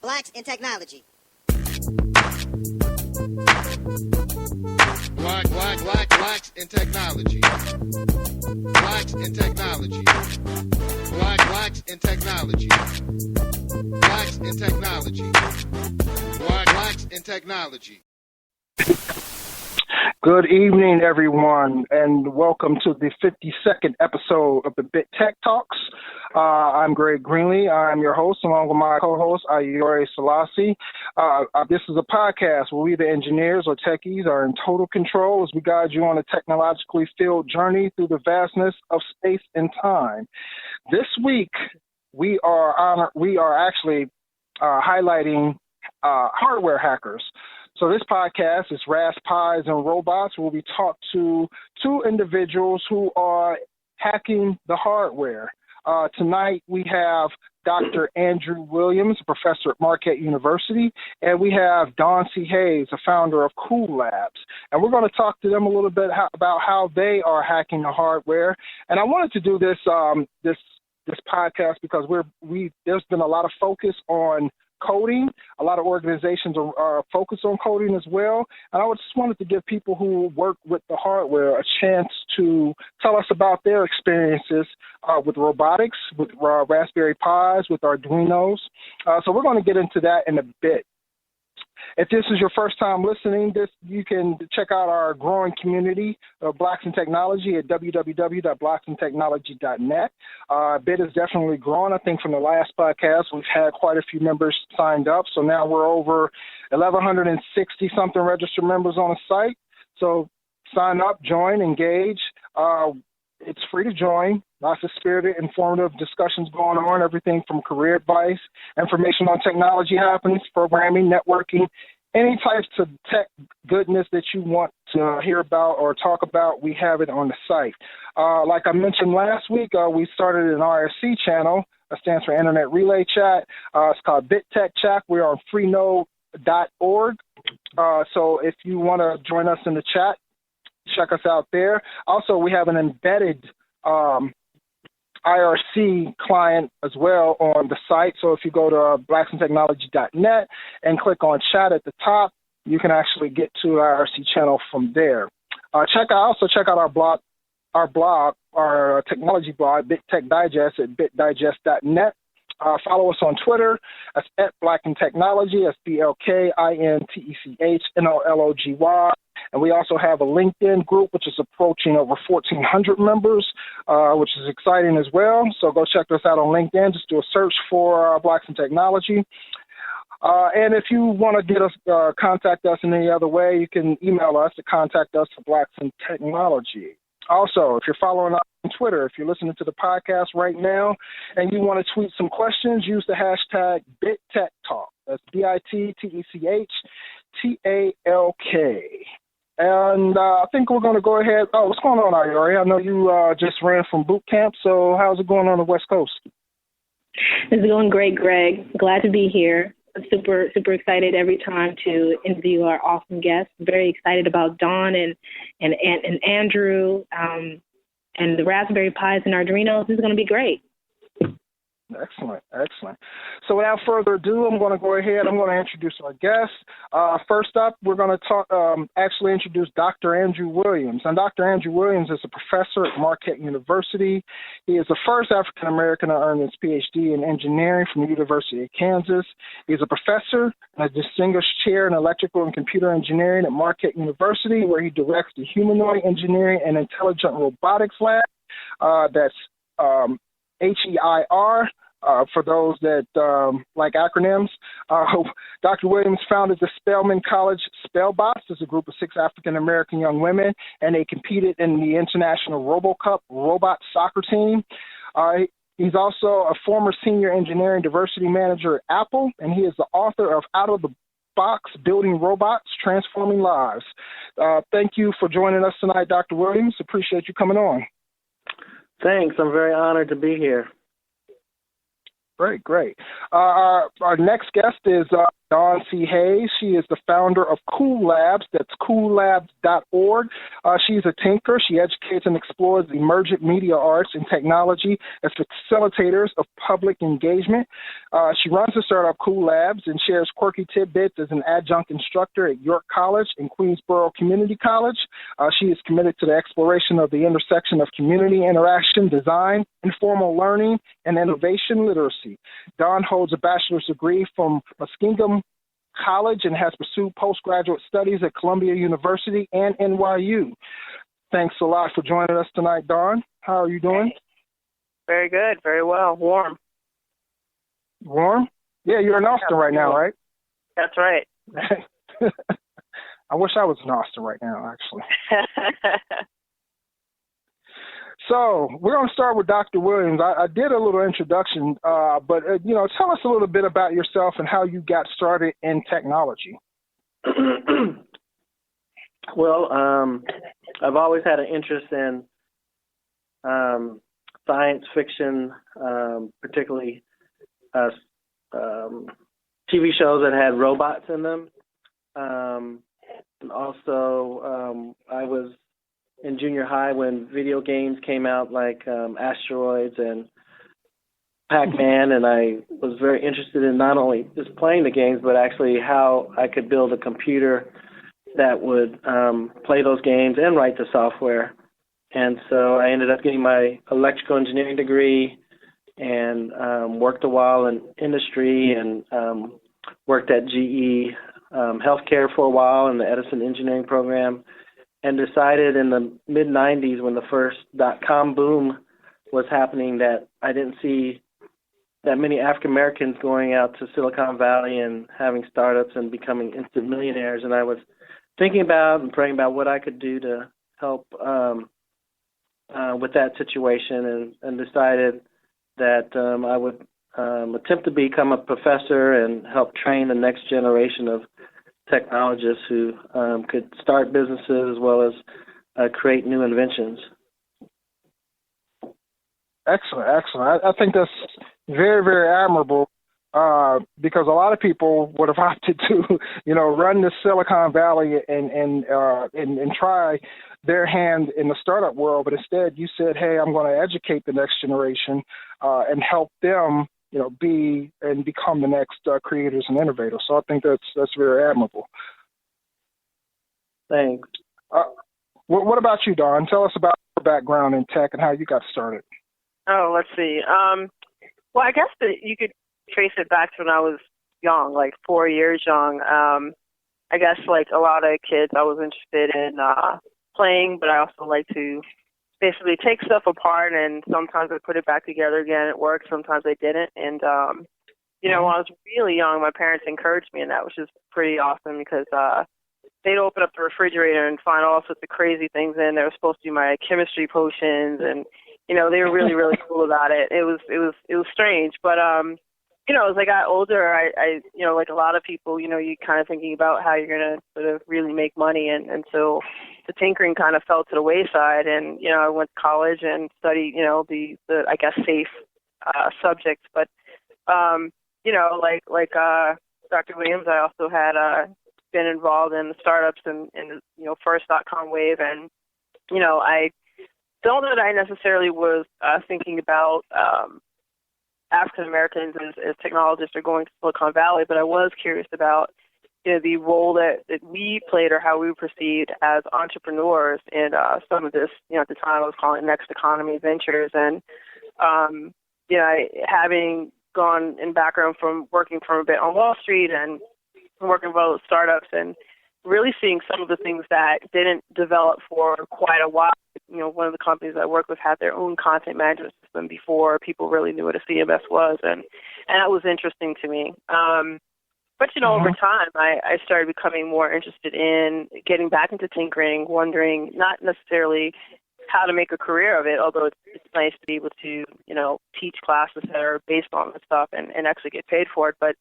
Blacks in Technology. Blacks in technology. Blacks in technology. Blacks in technology. Blacks in technology. Blacks in technology. Good evening, everyone, and welcome to the 52nd episode of the Bit Tech Talks. I'm Greg Greenlee. I'm your host, along with my co-host, Ayure Selassie. This is a podcast where we, the engineers or techies, are in total control as we guide you on a technologically filled journey through the vastness of space and time. This week, we are actually highlighting hardware hackers. So this podcast is Raspberry Pis and Robots, where we talk to two individuals who are hacking the hardware. Tonight we have Dr. Andrew Williams, a professor at Marquette University, and we have Don C. Hayes, a founder of Cool Labs. And we're going to talk to them a little bit about how they are hacking the hardware. And I wanted to do this podcast because there's been a lot of focus on coding. A lot of organizations are focused on coding as well. And I just wanted to give people who work with the hardware a chance to tell us about their experiences with robotics, with Raspberry Pis, with Arduinos. So we're going to get into that in a bit. If this is your first time listening, you can check out our growing community of Blacks in Technology at www.blacksintechnology.net. BIT has definitely grown. I think from the last podcast, we've had quite a few members signed up. So now we're over 1,160-something registered members on the site. So sign up, join, engage. It's free to join. Lots of spirited, informative discussions going on, everything from career advice, information on technology happenings, programming, networking, any types of tech goodness that you want to hear about or talk about, we have it on the site. Like I mentioned last week, we started an RSC channel. That stands for Internet Relay Chat. It's called BitTech Chat. We're on freenode.org. So if you want to join us in the chat, check us out there. Also, we have an embedded IRC client as well on the site. So if you go to blacksintechnology.net and click on chat at the top, you can actually get to the IRC channel from there. Check out our technology blog, BitTech Digest at bitdigest.net. Follow us on Twitter. That's at Black in Technology. That's BLKINTECHNOLOGY. And we also have a LinkedIn group, which is approaching over 1,400 members, which is exciting as well. So go check us out on LinkedIn. Just do a search for Blacks in Technology. And if you want to get us, contact us in any other way, you can email us to contact us at Blacks in Technology. Also, if you're following us on Twitter, if you're listening to the podcast right now and you want to tweet some questions, use the hashtag BitTechTalk. That's BITTECHTALK. And I think we're going to go ahead. Oh, what's going on, Ayori? I know you just ran from boot camp, so how's it going on the West Coast? It's going great, Greg. Glad to be here. I'm super excited every time to interview our awesome guests. Very excited about Dawn and Andrew and the Raspberry Pis and Arduinos. This is going to be great. Excellent. So without further ado, I'm going to go ahead. I'm going to introduce our guests. First up, we're going to actually introduce Dr. Andrew Williams. And Dr. Andrew Williams is a professor at Marquette University. He is the first African-American to earn his PhD in engineering from the University of Kansas. He is a professor and a distinguished chair in electrical and computer engineering at Marquette University, where he directs the Humanoid Engineering and Intelligent Robotics Lab. That's HEIR, for those that like acronyms. Dr. Williams founded the Spelman College Spellbots as a group of 6 African-American young women, and they competed in the International RoboCup robot soccer team. He's also a former senior engineering diversity manager at Apple, and he is the author of Out of the Box, Building Robots, Transforming Lives. Thank you for joining us tonight, Dr. Williams. Appreciate you coming on. Thanks. I'm very honored to be here. Great. Our next guest is Dawn C. Hayes. She is the founder of Cool Labs. That's coollabs.org. She's a tinker. She educates and explores the emergent media arts and technology as facilitators of public engagement. She runs the startup Cool Labs and shares quirky tidbits as an adjunct instructor at York College and Queensborough Community College. She is committed to the exploration of the intersection of community interaction, design, informal learning, and innovation literacy. Dawn holds a bachelor's degree from Muskingum College and has pursued postgraduate studies at Columbia University and NYU. Thanks a lot for joining us tonight, Dawn. How are you doing? Very good. Very well. Warm. Warm? Yeah, you're in Austin right now, right? That's right. I wish I was in Austin right now, actually. So we're going to start with Dr. Williams. I did a little introduction, but tell us a little bit about yourself and how you got started in technology. Well, I've always had an interest in science fiction, particularly TV shows that had robots in them. And also, I was in junior high when video games came out, like Asteroids and Pac-Man, and I was very interested in not only just playing the games, but actually how I could build a computer that would play those games and write the software. And so I ended up getting my electrical engineering degree and worked a while in industry and worked at GE Healthcare for a while in the Edison engineering program, and decided in the mid-'90s when the first .com boom was happening that I didn't see that many African Americans going out to Silicon Valley and having startups and becoming instant millionaires. And I was thinking about and praying about what I could do to help with that situation, and decided that I would attempt to become a professor and help train the next generation of technologists who could start businesses as well as create new inventions. Excellent. I think that's very, very admirable because a lot of people would have opted to, run to Silicon Valley and try their hand in the startup world, but instead you said, hey, I'm going to educate the next generation and help them be and become the next creators and innovators. So I think that's very admirable. Thanks. What about you, Dawn? Tell us about your background in tech and how you got started. Oh, let's see. Well, I guess that you could trace it back to when I was young, like 4 years young. I guess like a lot of kids, I was interested in playing, but I also like to basically take stuff apart, and sometimes I put it back together again. It worked. Sometimes I didn't. And, when I was really young, my parents encouraged me in that, which is pretty awesome because they'd open up the refrigerator and find all sorts of crazy things in. They were supposed to be my chemistry potions, and, they were really, really cool about it. It was strange. But, as I got older, I like a lot of people, you kind of thinking about how you're going to sort of really make money. And so the tinkering kind of fell to the wayside. And, I went to college and studied, the I guess, safe subjects. But, like Dr. Williams, I also had been involved in the startups and first .com wave. And, I don't know that I necessarily was thinking about African Americans as technologists are going to Silicon Valley, but I was curious about the role that we played or how we were perceived as entrepreneurs in some of this. At the time I was calling it Next Economy Ventures, and having gone in background from working for a bit on Wall Street and working with startups and really seeing some of the things that didn't develop for quite a while. One of the companies I worked with had their own content management system before people really knew what a CMS was, and that was interesting to me. But, over time, I started becoming more interested in getting back into tinkering, wondering not necessarily how to make a career of it, although it's nice to be able to, teach classes that are based on this stuff and actually get paid for it. But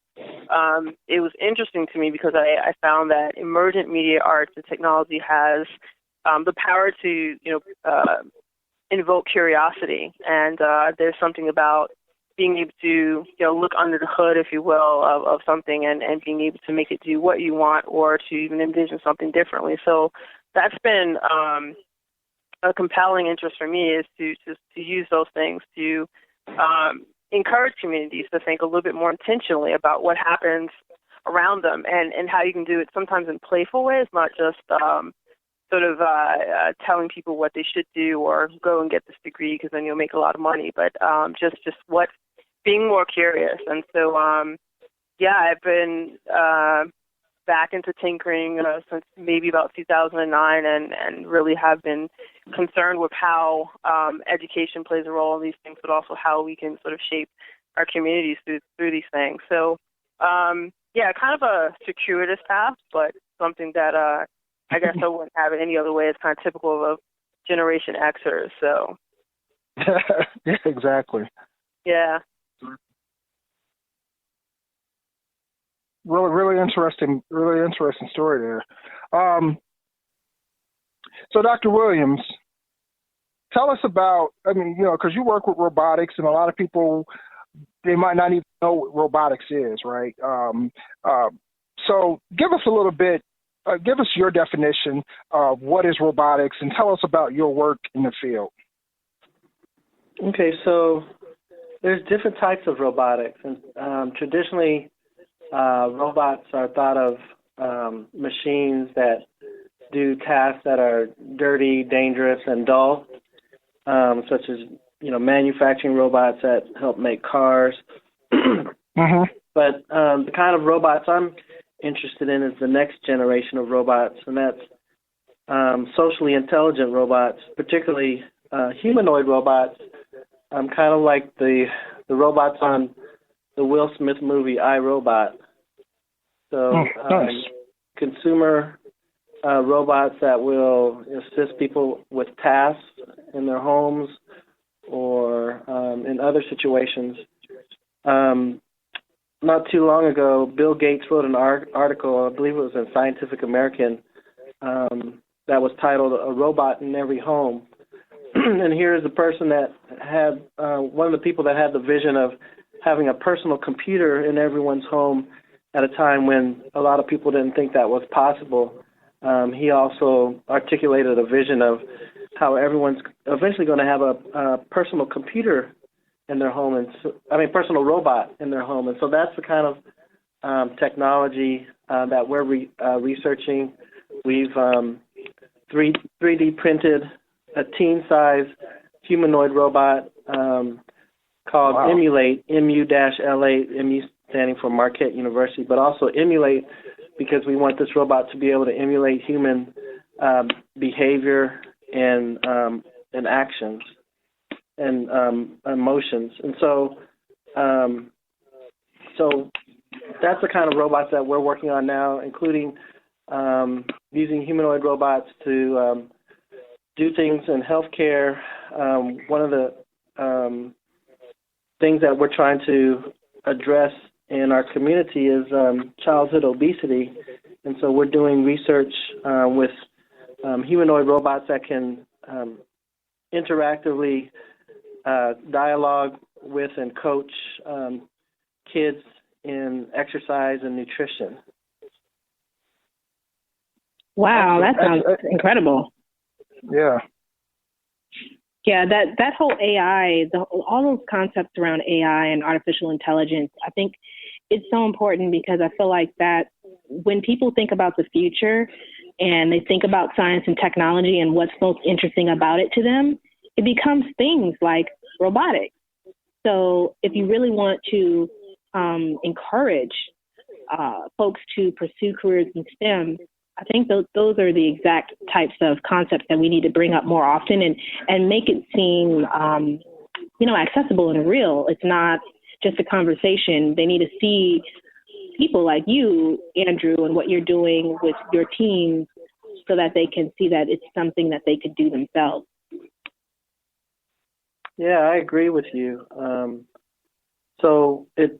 it was interesting to me because I found that emergent media arts and technology has the power to, invoke curiosity. And there's something about being able to, look under the hood, if you will, of something and being able to make it do what you want or to even envision something differently. So that's been a compelling interest for me, is to use those things to encourage communities to think a little bit more intentionally about what happens around them and how you can do it sometimes in playful ways, not just telling people what they should do or go and get this degree because then you'll make a lot of money, but just being more curious. And so, I've been back into tinkering since maybe about 2009 and really have been concerned with how education plays a role in these things, but also how we can sort of shape our communities through these things. So, kind of a circuitous path, but something that I guess I wouldn't have it any other way. It's kind of typical of a Generation Xers. So. Yeah, exactly. Yeah. Really interesting story there. So, Dr. Williams, tell us about, because you work with robotics, and a lot of people, they might not even know what robotics is, right? So give us a little bit, give us your definition of what is robotics, and tell us about your work in the field. Okay, so there's different types of robotics, and traditionally, robots are thought of machines that do tasks that are dirty, dangerous, and dull, such as manufacturing robots that help make cars. Mm-hmm. But the kind of robots I'm interested in is the next generation of robots, and that's socially intelligent robots, particularly humanoid robots, kind of like the robots on the Will Smith movie I, Robot. So nice. Consumer robots that will assist people with tasks in their homes or in other situations. Not too long ago, Bill Gates wrote an article, I believe it was in Scientific American, that was titled "A Robot in Every Home." And here is a person that had, one of the people that had the vision of having a personal computer in everyone's home at a time when a lot of people didn't think that was possible. He also articulated a vision of how everyone's eventually going to have a personal computer in their home, personal robot in their home. And so that's the kind of technology that we're researching. We've 3D printed a teen-size humanoid robot called Emulate, MU-LA, MU standing for Marquette University, but also Emulate because we want this robot to be able to emulate human behavior and actions and emotions. And so that's the kind of robots that we're working on now, including using humanoid robots to do things in healthcare. One of the things that we're trying to address in our community is childhood obesity. And so we're doing research with humanoid robots that can interactively dialogue with and coach kids in exercise and nutrition. Wow, that sounds incredible. Yeah. Yeah, that whole AI, all those concepts around AI and artificial intelligence, I think it's so important because I feel like that when people think about the future and they think about science and technology and what's most interesting about it to them, it becomes things like robotics. So if you really want to encourage folks to pursue careers in STEM, I think those are the exact types of concepts that we need to bring up more often and make it seem, accessible and real. It's not just a conversation. They need to see people like you, Andrew, and what you're doing with your team so that they can see that it's something that they could do themselves. Yeah, I agree with you. So it's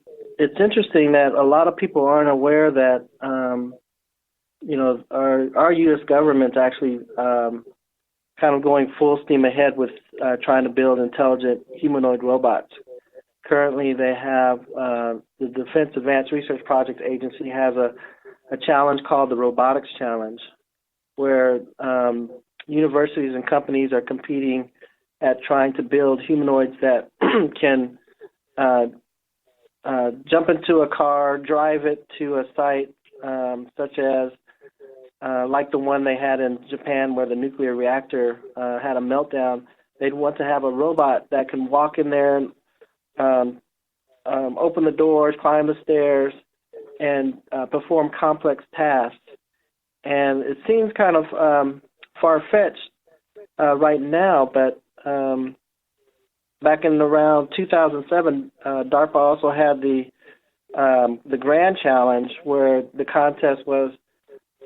interesting that a lot of people aren't aware that our U.S. government's actually kind of going full steam ahead with trying to build intelligent humanoid robots. currently they have the Defense Advanced Research Project Agency has a challenge called the Robotics Challenge, where universities and companies are competing at trying to build humanoids that can jump into a car, drive it to a site such as like the one they had in Japan where the nuclear reactor had a meltdown. They'd want to have a robot that can walk in there and open the doors, climb the stairs, and perform complex tasks. And it seems kind of far-fetched right now, but back in around 2007, DARPA also had the Grand Challenge, where the contest was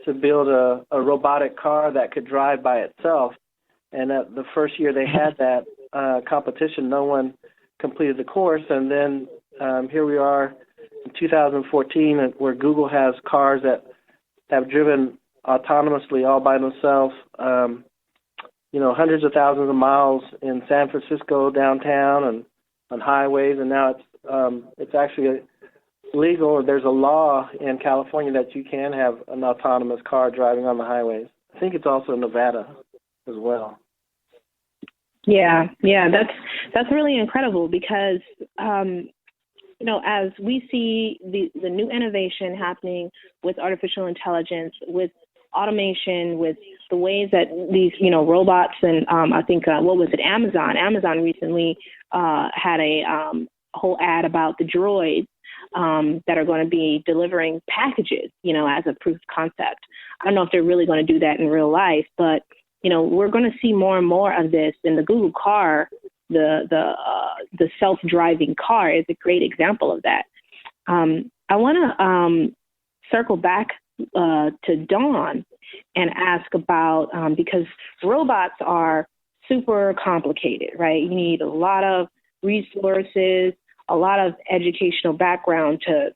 to build a robotic car that could drive by itself. And the first year they had that competition, no one completed the course. And then here we are in 2014, where Google has cars that have driven autonomously all by themselves, hundreds of thousands of miles in San Francisco downtown and on highways. And now it's actually legal. There's a law in California that you can have an autonomous car driving on the highways. I think it's also in Nevada as well. Yeah, that's really incredible because as we see the new innovation happening with artificial intelligence, with automation, with the ways that these robots and I think what was it, Amazon recently had a whole ad about the droids that are going to be delivering packages, as a proof of concept. I don't know if they're really going to do that in real life, but we're going to see more and more of this. In the Google car, the self-driving car is a great example of that. I want to circle back to Dawn and ask about, because robots are super complicated, right? You need a lot of resources, a lot of educational background to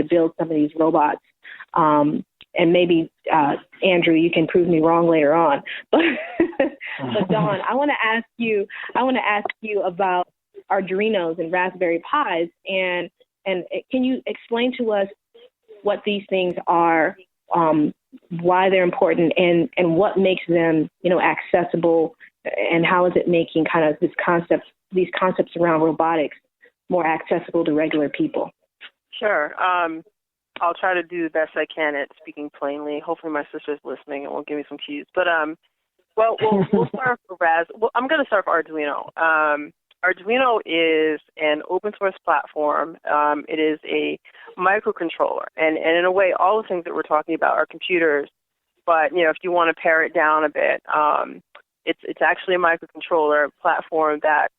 build some of these robots. And maybe, Andrew, you can prove me wrong later on. But Dawn, I want to ask you about Arduinos and Raspberry Pis, and can you explain to us what these things are, why they're important, and what makes them, accessible, and how is it making kind of these concepts around robotics more accessible to regular people? Sure. I'll try to do the best I can at speaking plainly. Hopefully my sister's listening and will give me some cues. But, we'll start with I'm going to start with Arduino. Arduino is an open source platform. It is a microcontroller. And in a way, all the things that we're talking about are computers. But, if you want to pare it down a bit, it's actually a microcontroller platform that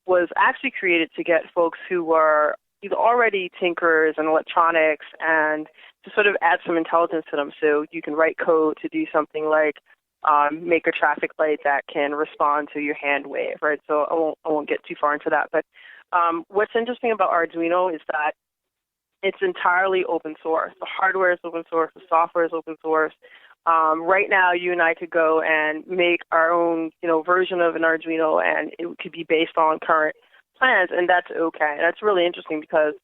was actually created to get folks who were either already tinkerers in electronics and to sort of add some intelligence to them. So you can write code to do something like make a traffic light that can respond to your hand wave, right? So I won't get too far into that. But what's interesting about Arduino is that it's entirely open source. The hardware is open source. The software is open source. Right now, you and I could go and make our own, version of an Arduino, and it could be based on current plans, and that's okay. That's really interesting because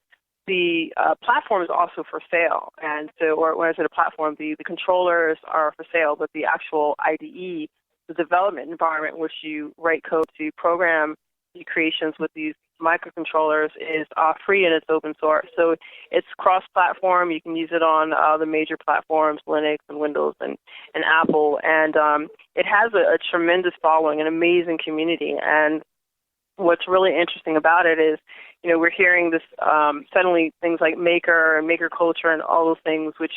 the platform is also for sale, and so, or when I say the platform, the controllers are for sale, but the actual IDE, the development environment, which you write code to program the creations with these microcontrollers, is free and it's open source. So it's cross-platform. You can use it on the major platforms, Linux and Windows and Apple, and it has a tremendous following, an amazing community. And what's really interesting about it is, we're hearing this suddenly things like maker and maker culture and all those things, which,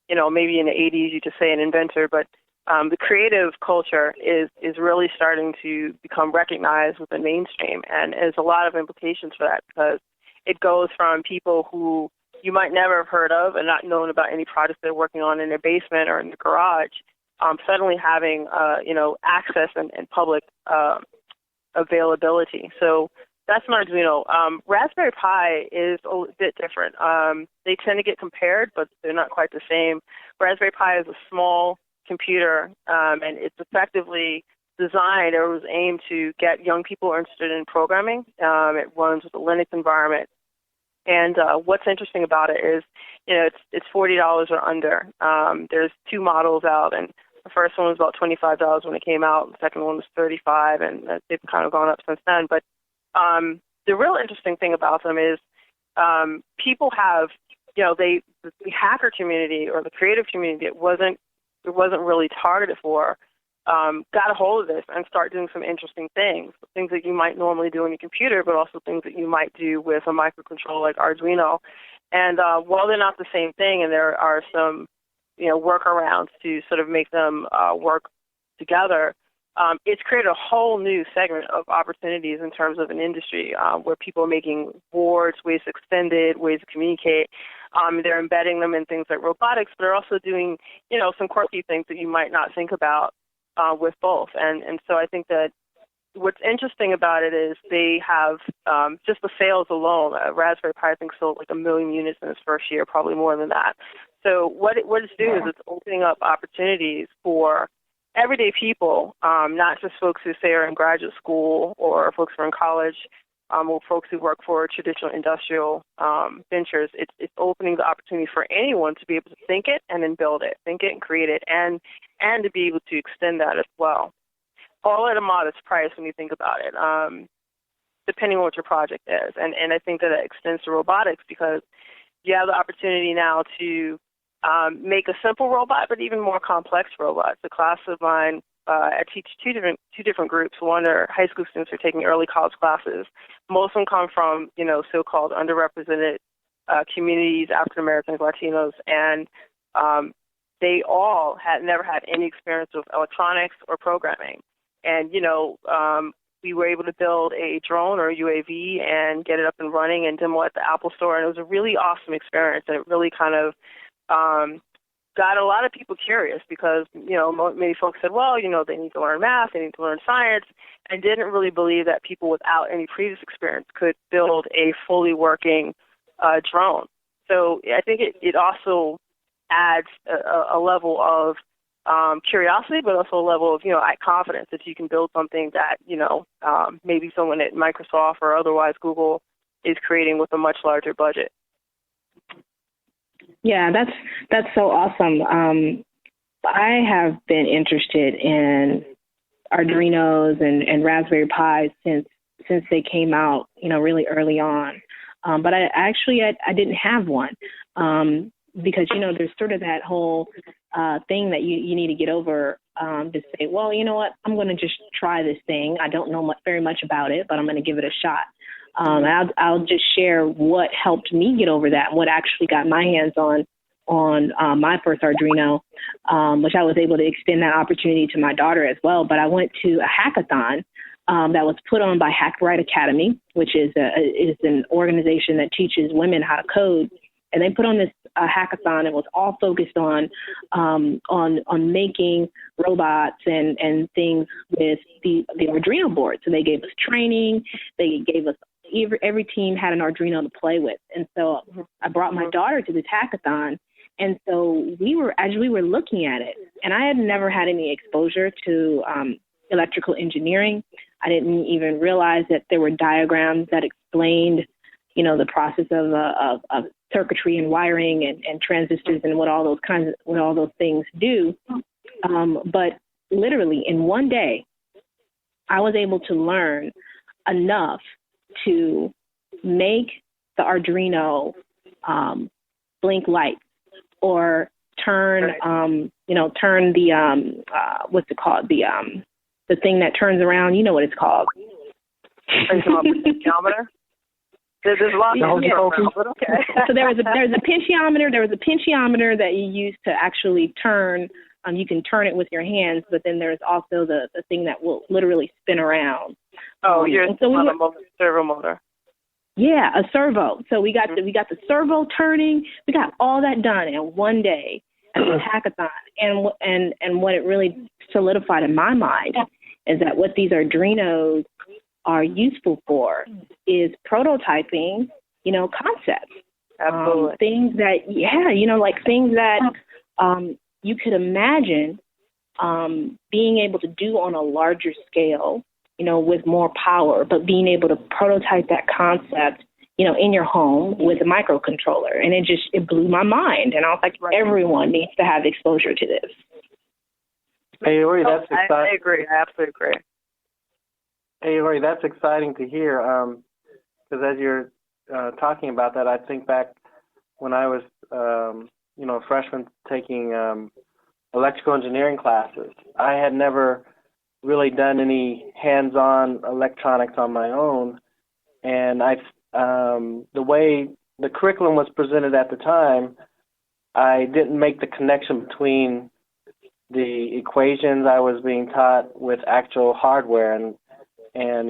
maybe in the 80s you just say an inventor, but the creative culture is really starting to become recognized with the mainstream, and there's a lot of implications for that because it goes from people who you might never have heard of and not known about any project they're working on in their basement or in their garage, suddenly having access and public availability. So that's an Arduino. Raspberry Pi is a bit different. They tend to get compared, but they're not quite the same. Raspberry Pi is a small computer, and it's effectively designed or was aimed to get young people interested in programming. It runs with a Linux environment. And what's interesting about it is, it's $40 or under. There's 2 models out, and the first one was about $25 when it came out. The second one was $35, and they've kind of gone up since then. But the real interesting thing about them is people have, the hacker community or the creative community it wasn't really targeted for, got a hold of this and start doing some interesting things that you might normally do on your computer, but also things that you might do with a microcontroller like Arduino. And while they're not the same thing, and there are some, workarounds to sort of make them work together, it's created a whole new segment of opportunities in terms of an industry where people are making boards, ways to extend it, ways to communicate. They're embedding them in things like robotics, but they're also doing, some quirky things that you might not think about with both. And so I think that what's interesting about it is they have just the sales alone. Raspberry Pi, I think, sold like 1 million units in its first year, probably more than that. So what it's doing is it's opening up opportunities for everyday people, not just folks who say are in graduate school or folks who are in college, or folks who work for traditional industrial ventures. It's opening the opportunity for anyone to be able to think it and then build it, think it and create it, and to be able to extend that as well. All at a modest price when you think about it, depending on what your project is. And I think that extends to robotics because you have the opportunity now to make a simple robot, but even more complex robots. The class of mine, I teach two different groups. One are high school students who are taking early college classes. Most of them come from, so-called underrepresented communities, African Americans, Latinos, and they all had never had any experience with electronics or programming. And, we were able to build a drone or a UAV and get it up and running and demo at the Apple Store. And it was a really awesome experience. And it really kind of got a lot of people curious because, many folks said, well, they need to learn math, they need to learn science, and didn't really believe that people without any previous experience could build a fully working drone. So I think it also adds a level of curiosity, but also a level of, confidence that you can build something that, maybe someone at Microsoft or otherwise Google is creating with a much larger budget. Yeah, that's so awesome. I have been interested in Arduinos and Raspberry Pis since they came out, really early on. But I didn't have one because, there's sort of that whole thing that you need to get over to say, well, you know what, I'm going to just try this thing. I don't know very much about it, but I'm going to give it a shot. I'll just share what helped me get over that and what actually got my hands on my first Arduino, which I was able to extend that opportunity to my daughter as well. But I went to a hackathon that was put on by HackRight Academy, which is an organization that teaches women how to code. And they put on this hackathon and was all focused on making robots and things with the Arduino board. So they gave us training. They gave us every team had an Arduino to play with. And so I brought my daughter to this hackathon. And so as we were looking at it, and I had never had any exposure to electrical engineering. I didn't even realize that there were diagrams that explained, the process of circuitry and wiring and transistors and what all those things do. But literally in one day, I was able to learn enough to make the Arduino blink lights or turn the what's it called, the thing that turns around, what it's called. Potentiometer? There's a lot of but okay. So there's a potentiometer. There was a potentiometer that you use to actually turn. You can turn it with your hands, but then there's also the thing that will literally spin around. Oh, you're on a servo motor. Yeah, a servo. So we got the servo turning. We got all that done in one day at the hackathon. And what it really solidified in my mind is that what these Arduinos are useful for is prototyping, concepts. Absolutely. Things that, like things that you could imagine being able to do on a larger scale, with more power, but being able to prototype that concept, in your home with a microcontroller. And it blew my mind. And I was like, everyone needs to have exposure to this. Hey, Lori, that's exciting. I agree. I absolutely agree. Hey, Lori, that's exciting to hear. Because as you're talking about that, I think back when I was, a freshman taking electrical engineering classes. I had never really done any hands-on electronics on my own, and the way the curriculum was presented at the time, I didn't make the connection between the equations I was being taught with actual hardware, and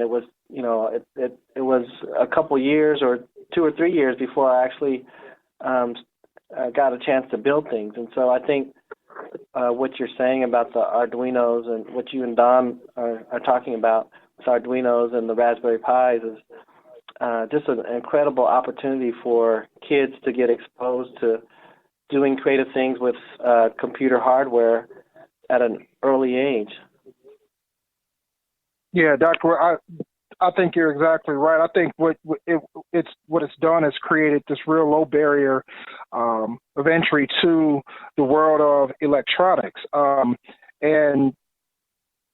it was it was a couple years or 2 or 3 years before I actually got a chance to build things. And so I think what you're saying about the Arduinos and what you and Don are talking about with Arduinos and the Raspberry Pis is just an incredible opportunity for kids to get exposed to doing creative things with computer hardware at an early age. Yeah, Doctor, I think you're exactly right. I think what it's done is created this real low barrier of entry to the world of electronics. And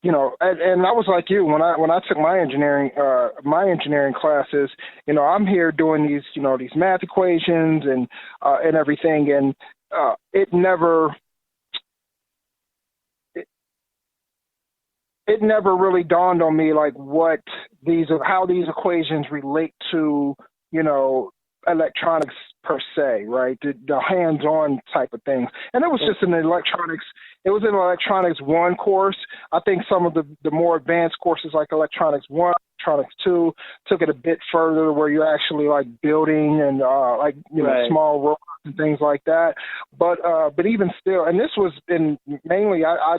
I was like you when I took my engineering classes. I'm here doing these math equations and everything, and it never really dawned on me like how these equations relate to electronics per se, right? The hands-on type of things. And it was just in electronics. It was in Electronics 1 course. I think some of the more advanced courses like Electronics 1, Electronics 2 took it a bit further where you're actually like building and small robots and things like that. But even still, and this was mainly I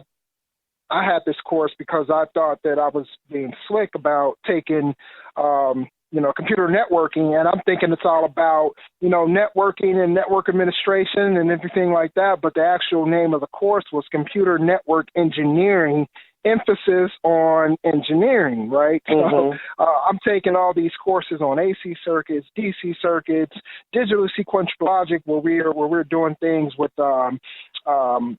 had this course because I thought that I was being slick about taking computer networking, and I'm thinking it's all about, networking and network administration and everything like that. But the actual name of the course was Computer Network Engineering, emphasis on engineering, right? Mm-hmm. So I'm taking all these courses on AC circuits, DC circuits, digital sequential logic, where we're doing things with, learning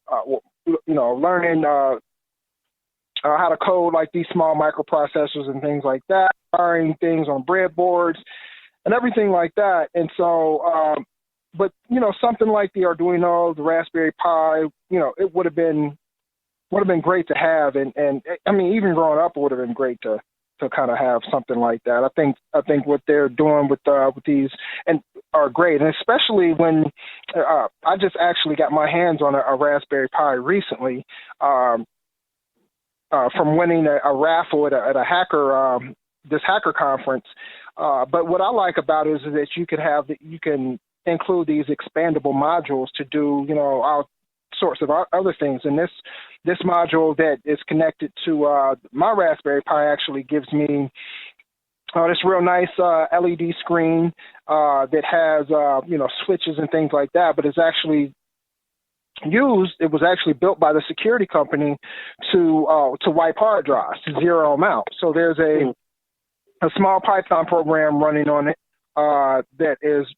how to code like these small microprocessors and things like that, wiring things on breadboards and everything like that. And so, but something like the Arduino, the Raspberry Pi, it would have been great to have. And I mean, even growing up, it would have been great to kind of have something like that. I think what they're doing with these and are great, and especially when I just actually got my hands on a Raspberry Pi recently. From winning a raffle at a this hacker conference. But what I like about it is that you can include these expandable modules to do, all sorts of other things. And this module that is connected to my Raspberry Pi actually gives me this real nice LED screen that has, switches and things like that, but it's actually it was actually built by the security company to wipe hard drives, to zero them out. So there's a small Python program running on it that is,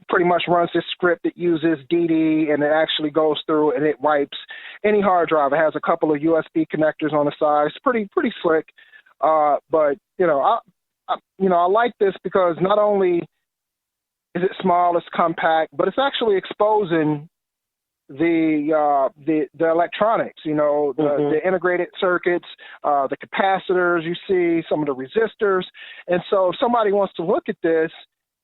pretty much runs this script that uses DD, and it actually goes through and it wipes any hard drive. It has a couple of USB connectors on the side. It's pretty slick. But I like this because not only is it small, it's compact, but it's actually exposing the electronics, the integrated circuits, the capacitors, you see some of the resistors. And so if somebody wants to look at this,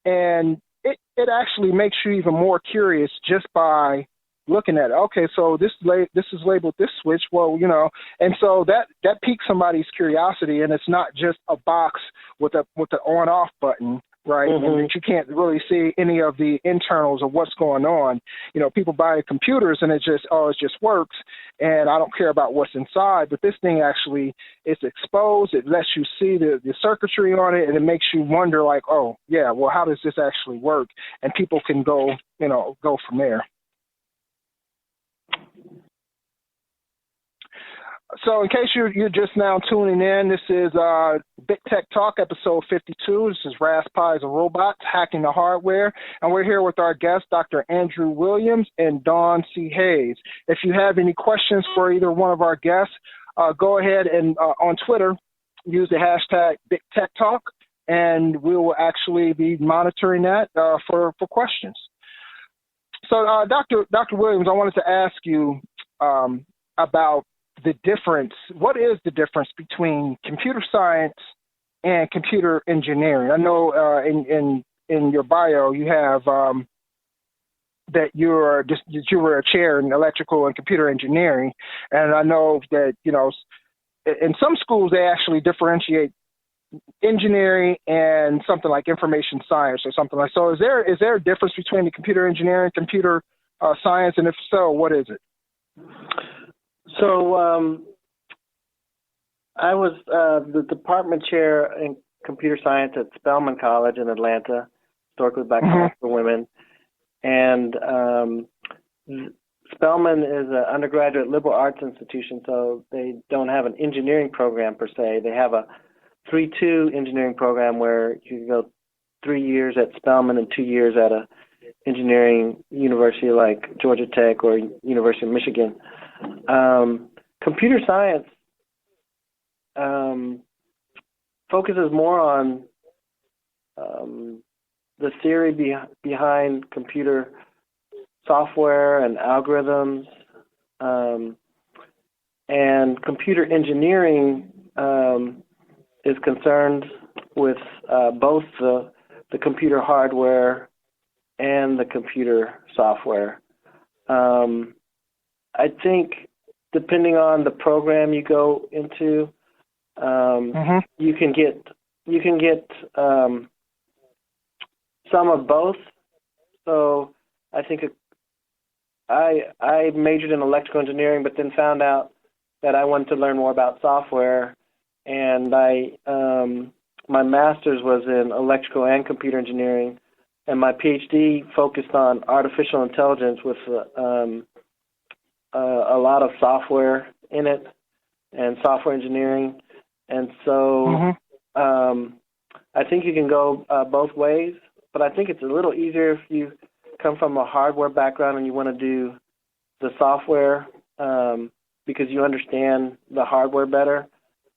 and it actually makes you even more curious just by looking at it. Okay, so this is labeled this switch. Well, and so that piques somebody's curiosity, and it's not just a box with the on-off button, right? Mm-hmm. And that you can't really see any of the internals of what's going on. People buy computers and it just works, and I don't care about what's inside. But this thing actually, it's exposed. It lets you see the circuitry on it, and it makes you wonder, like, oh yeah, well, how does this actually work? And people can go from there. So in case you're just now tuning in, this is Bit Tech Talk, episode 52. This is Raspberries and Robots, Hacking the Hardware. And we're here with our guests, Dr. Andrew Williams and Dawn C. Hayes. If you have any questions for either one of our guests, go ahead and on Twitter, use the hashtag Bit Tech Talk, and we will actually be monitoring that for questions. So, Dr. Williams, I wanted to ask you about the difference. What is the difference between computer science and computer engineering? I know in your bio you have that you were a chair in electrical and computer engineering, and I know that in some schools they actually differentiate engineering and something like information science or something like. So is there a difference between the computer engineering and computer science, and if so, what is it? So I was the department chair in computer science at Spelman College in Atlanta, historically black college for women. And Spelman is an undergraduate liberal arts institution, so they don't have an engineering program per se. They have a 3-2 engineering program where you can go 3 years at Spelman and 2 years at a engineering university like Georgia Tech or University of Michigan. Computer science focuses more on the theory behind computer software and algorithms, and computer engineering is concerned with both the computer hardware and the computer software. I think depending on the program you go into, you can get some of both. So I think I majored in electrical engineering, but then found out that I wanted to learn more about software, and my master's was in electrical and computer engineering, and my PhD focused on artificial intelligence with a lot of software in it and software engineering. And so I think you can go both ways, but I think it's a little easier if you come from a hardware background and you want to do the software because you understand the hardware better.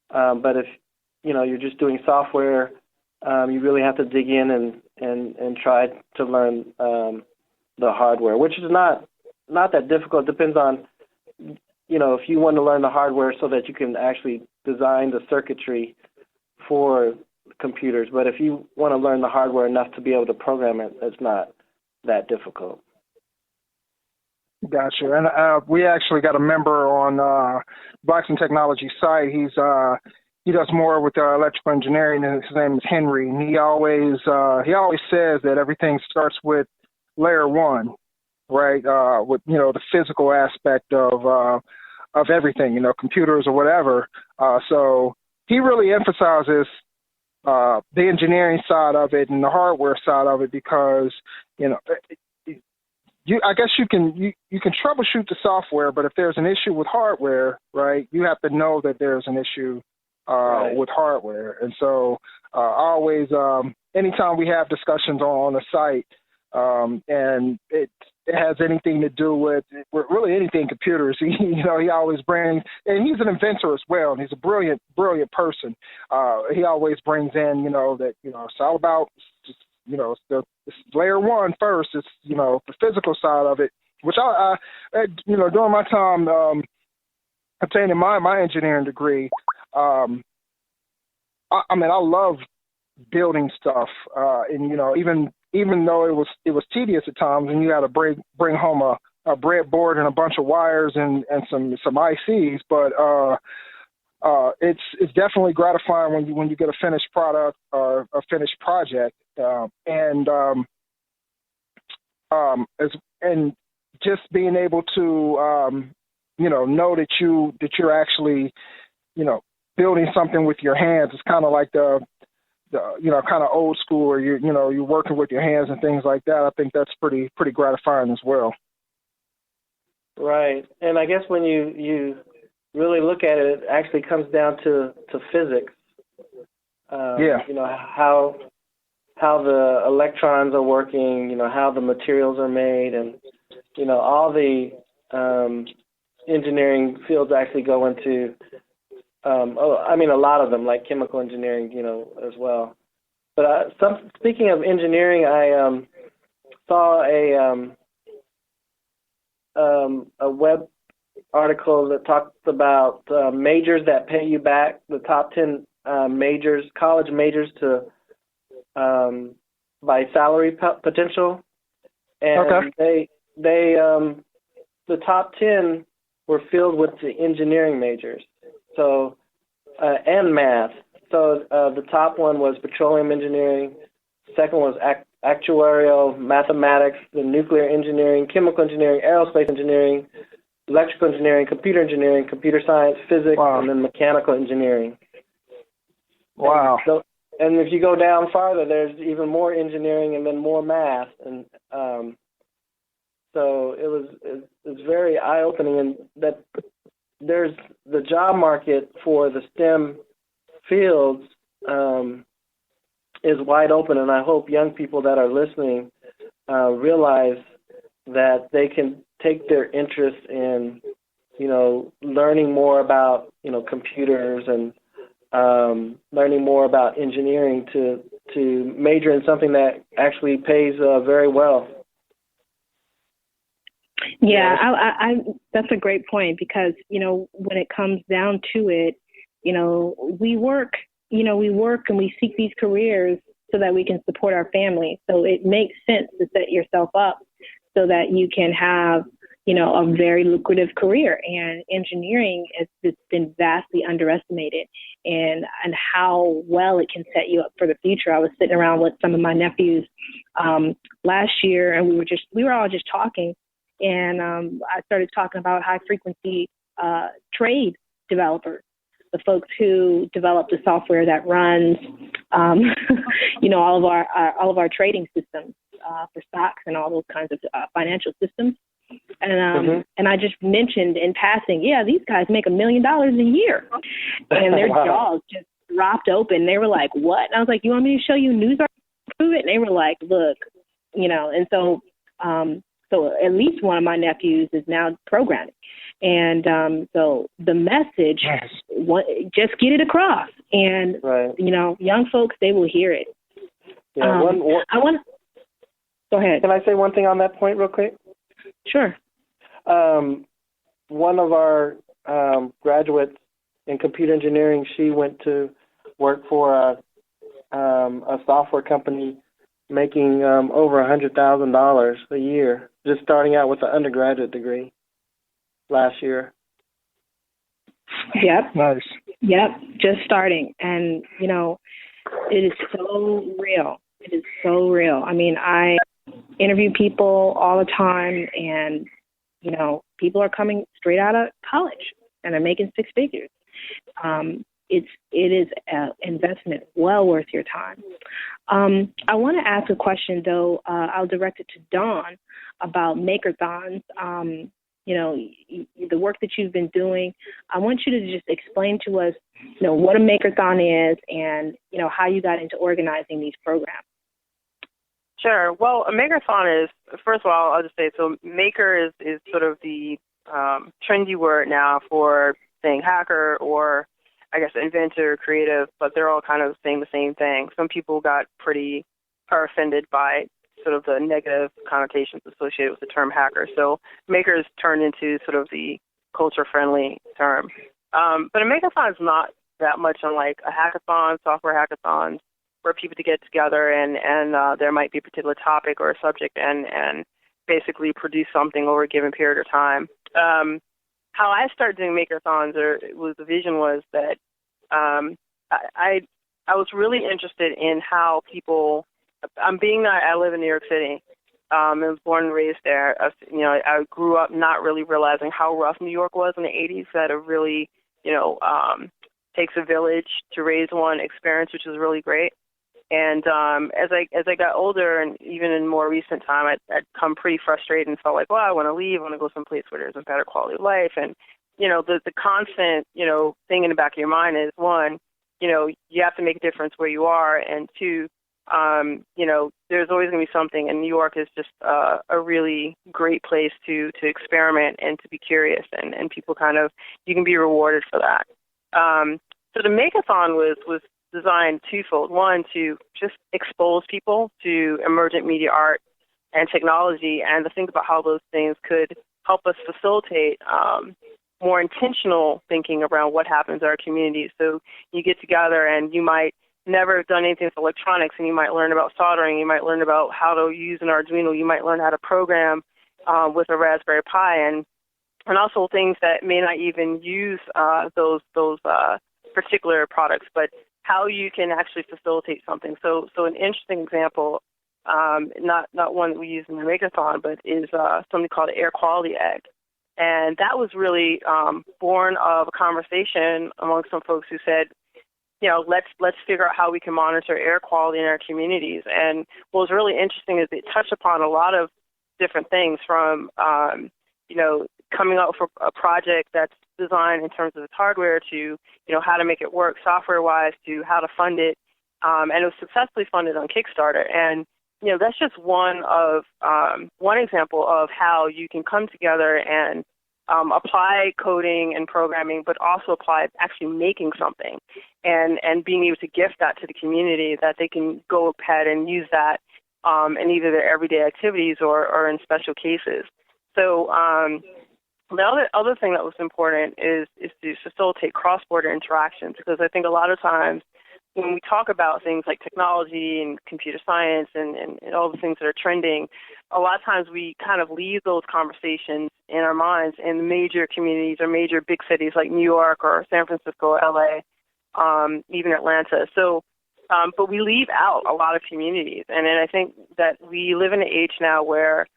But if you're just doing software, you really have to dig in and try to learn the hardware, which is not that difficult. It depends on if you want to learn the hardware so that you can actually design the circuitry for computers. But if you want to learn the hardware enough to be able to program it, it's not that difficult. Gotcha. And we actually got a member on Blacks in Technology site. He does more with electrical engineering, and his name is Henry. And he always says that everything starts with layer one, right? With the physical aspect of everything, computers or whatever. So he really emphasizes the engineering side of it and the hardware side of it because I guess you can troubleshoot the software, but if there's an issue with hardware, right, you have to know that there's an issue with hardware. And so I always, anytime we have discussions on the site, and it has anything to do with really anything computers, he always brings, and he's an inventor as well, and he's a brilliant person. He always brings in, that, it's all about just, it's layer one first. It's, the physical side of it, which I during my time obtaining my engineering degree, I love building stuff, and even though it was tedious at times, and you had to bring home a breadboard and a bunch of wires and some ICs, but it's definitely gratifying when you get a finished product or a finished project, and just being able to know that you're actually building something with your hands is kind of like the kind of old school, or you're working with your hands and things like that. I think that's pretty gratifying as well. Right, and I guess when you really look at it, it actually comes down to physics. You know, how the electrons are working, you know, how the materials are made, and, you know, all the engineering fields actually go into, a lot of them, like chemical engineering, you know, as well. But speaking of engineering, I saw a web article that talked about majors that pay you back, the top 10 majors, college majors to by salary potential, and they the top 10 were filled with the engineering majors, so and math. So the top one was petroleum engineering, second was actuarial mathematics, the nuclear engineering, chemical engineering, aerospace engineering, electrical engineering, computer science, physics, and then mechanical engineering. Wow. And if you go down farther, there's even more engineering and then more math, and so it was very eye-opening, and that there's the job market for the STEM fields is wide open, and I hope young people that are listening realize that they can take their interest in, you know, learning more about, you know, computers and learning more about engineering to major in something that actually pays very well. Yeah, I that's a great point, because, you know, when it comes down to it, you know, we work and we seek these careers so that we can support our family. So it makes sense to set yourself up so that you can have, you know, a very lucrative career. And engineering has just been vastly underestimated, and how well it can set you up for the future. I was sitting around with some of my nephews last year, and we were all just talking, and I started talking about high frequency trade developers, the folks who develop the software that runs, you know, all of our trading systems for stocks and all those kinds of financial systems. And and I just mentioned in passing, yeah, these guys make $1 million a year, and their jaws just dropped open. They were like, "What?" And I was like, "You want me to show you news articles to prove it?" And they were like, "Look, you know." And so, so at least one of my nephews is now programming, and so the message, just get it across, and you know, young folks, they will hear it. Yeah, I want. Go ahead. Can I say one thing on that point real quick? Sure. One of our graduates in computer engineering, she went to work for a software company making over $100,000 a year, just starting out with an undergraduate degree last year. Yep. Nice. Yep. Just starting. And, you know, it is so real. It is so real. I mean, I interview people all the time, and, you know, people are coming straight out of college and are making six figures. It is an investment well worth your time. I want to ask a question, though. I'll direct it to Dawn about Makerthons. You know, the work that you've been doing. I want you to just explain to us, you know, what a Makerthon is, and, you know, how you got into organizing these programs. Sure. Well, a Makerthon is, first of all, I'll just say, so maker is sort of the trendy word now for saying hacker, or I guess inventor, creative, but they're all kind of saying the same thing. Some people are offended by sort of the negative connotations associated with the term hacker. So maker has turned into sort of the culture-friendly term. But a Makerthon is not that much unlike a hackathon, software hackathons, for people to get together and there might be a particular topic or a subject and basically produce something over a given period of time. How I started doing Makerthons, the vision was that I was really interested in how people, being that I live in New York City, I was born and raised there. You know, I grew up not really realizing how rough New York was in the 80s, that it really, you know, takes a village to raise one experience, which was really great. And as I got older, and even in more recent time, I'd come pretty frustrated and felt like, well, I want to leave. I want to go someplace where there's a better quality of life. And the constant, thing in the back of your mind is, one, you have to make a difference where you are, and two, there's always going to be something, and New York is just a really great place to experiment and to be curious, and people you can be rewarded for that. So the Makeathon was designed twofold. One, to just expose people to emergent media art and technology, and to think about how those things could help us facilitate more intentional thinking around what happens in our communities. So you get together and you might never have done anything with electronics, and you might learn about soldering, you might learn about how to use an Arduino, you might learn how to program with a Raspberry Pi, and also things that may not even use those particular products, but how you can actually facilitate something. So an interesting example, not one that we use in the Makeathon, but is something called the air quality egg. And that was really born of a conversation among some folks who said, let's figure out how we can monitor air quality in our communities. And what was really interesting is it touched upon a lot of different things, from coming up with a project that's designed in terms of its hardware to how to make it work software-wise, to how to fund it. And it was successfully funded on Kickstarter. And that's just one example of how you can come together and apply coding and programming, but also apply actually making something and being able to gift that to the community, that they can go ahead and use that in either their everyday activities or in special cases. So the other thing that was important is to facilitate cross-border interactions, because I think a lot of times when we talk about things like technology and computer science and all the things that are trending, a lot of times we kind of leave those conversations in our minds in major communities or major big cities like New York or San Francisco, LA, even Atlanta. So, but we leave out a lot of communities. And then I think that we live in an age now where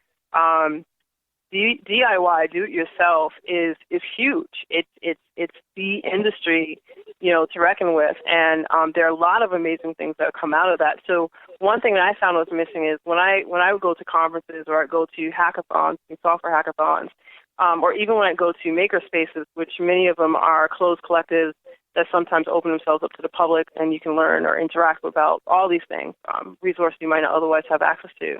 DIY, do it yourself, is huge. It's the industry, to reckon with, and there are a lot of amazing things that come out of that. So one thing that I found was missing is when I would go to conferences or I'd go to hackathons, software hackathons, or even when I go to maker spaces, which many of them are closed collectives that sometimes open themselves up to the public, and you can learn or interact about all these things, resources you might not otherwise have access to,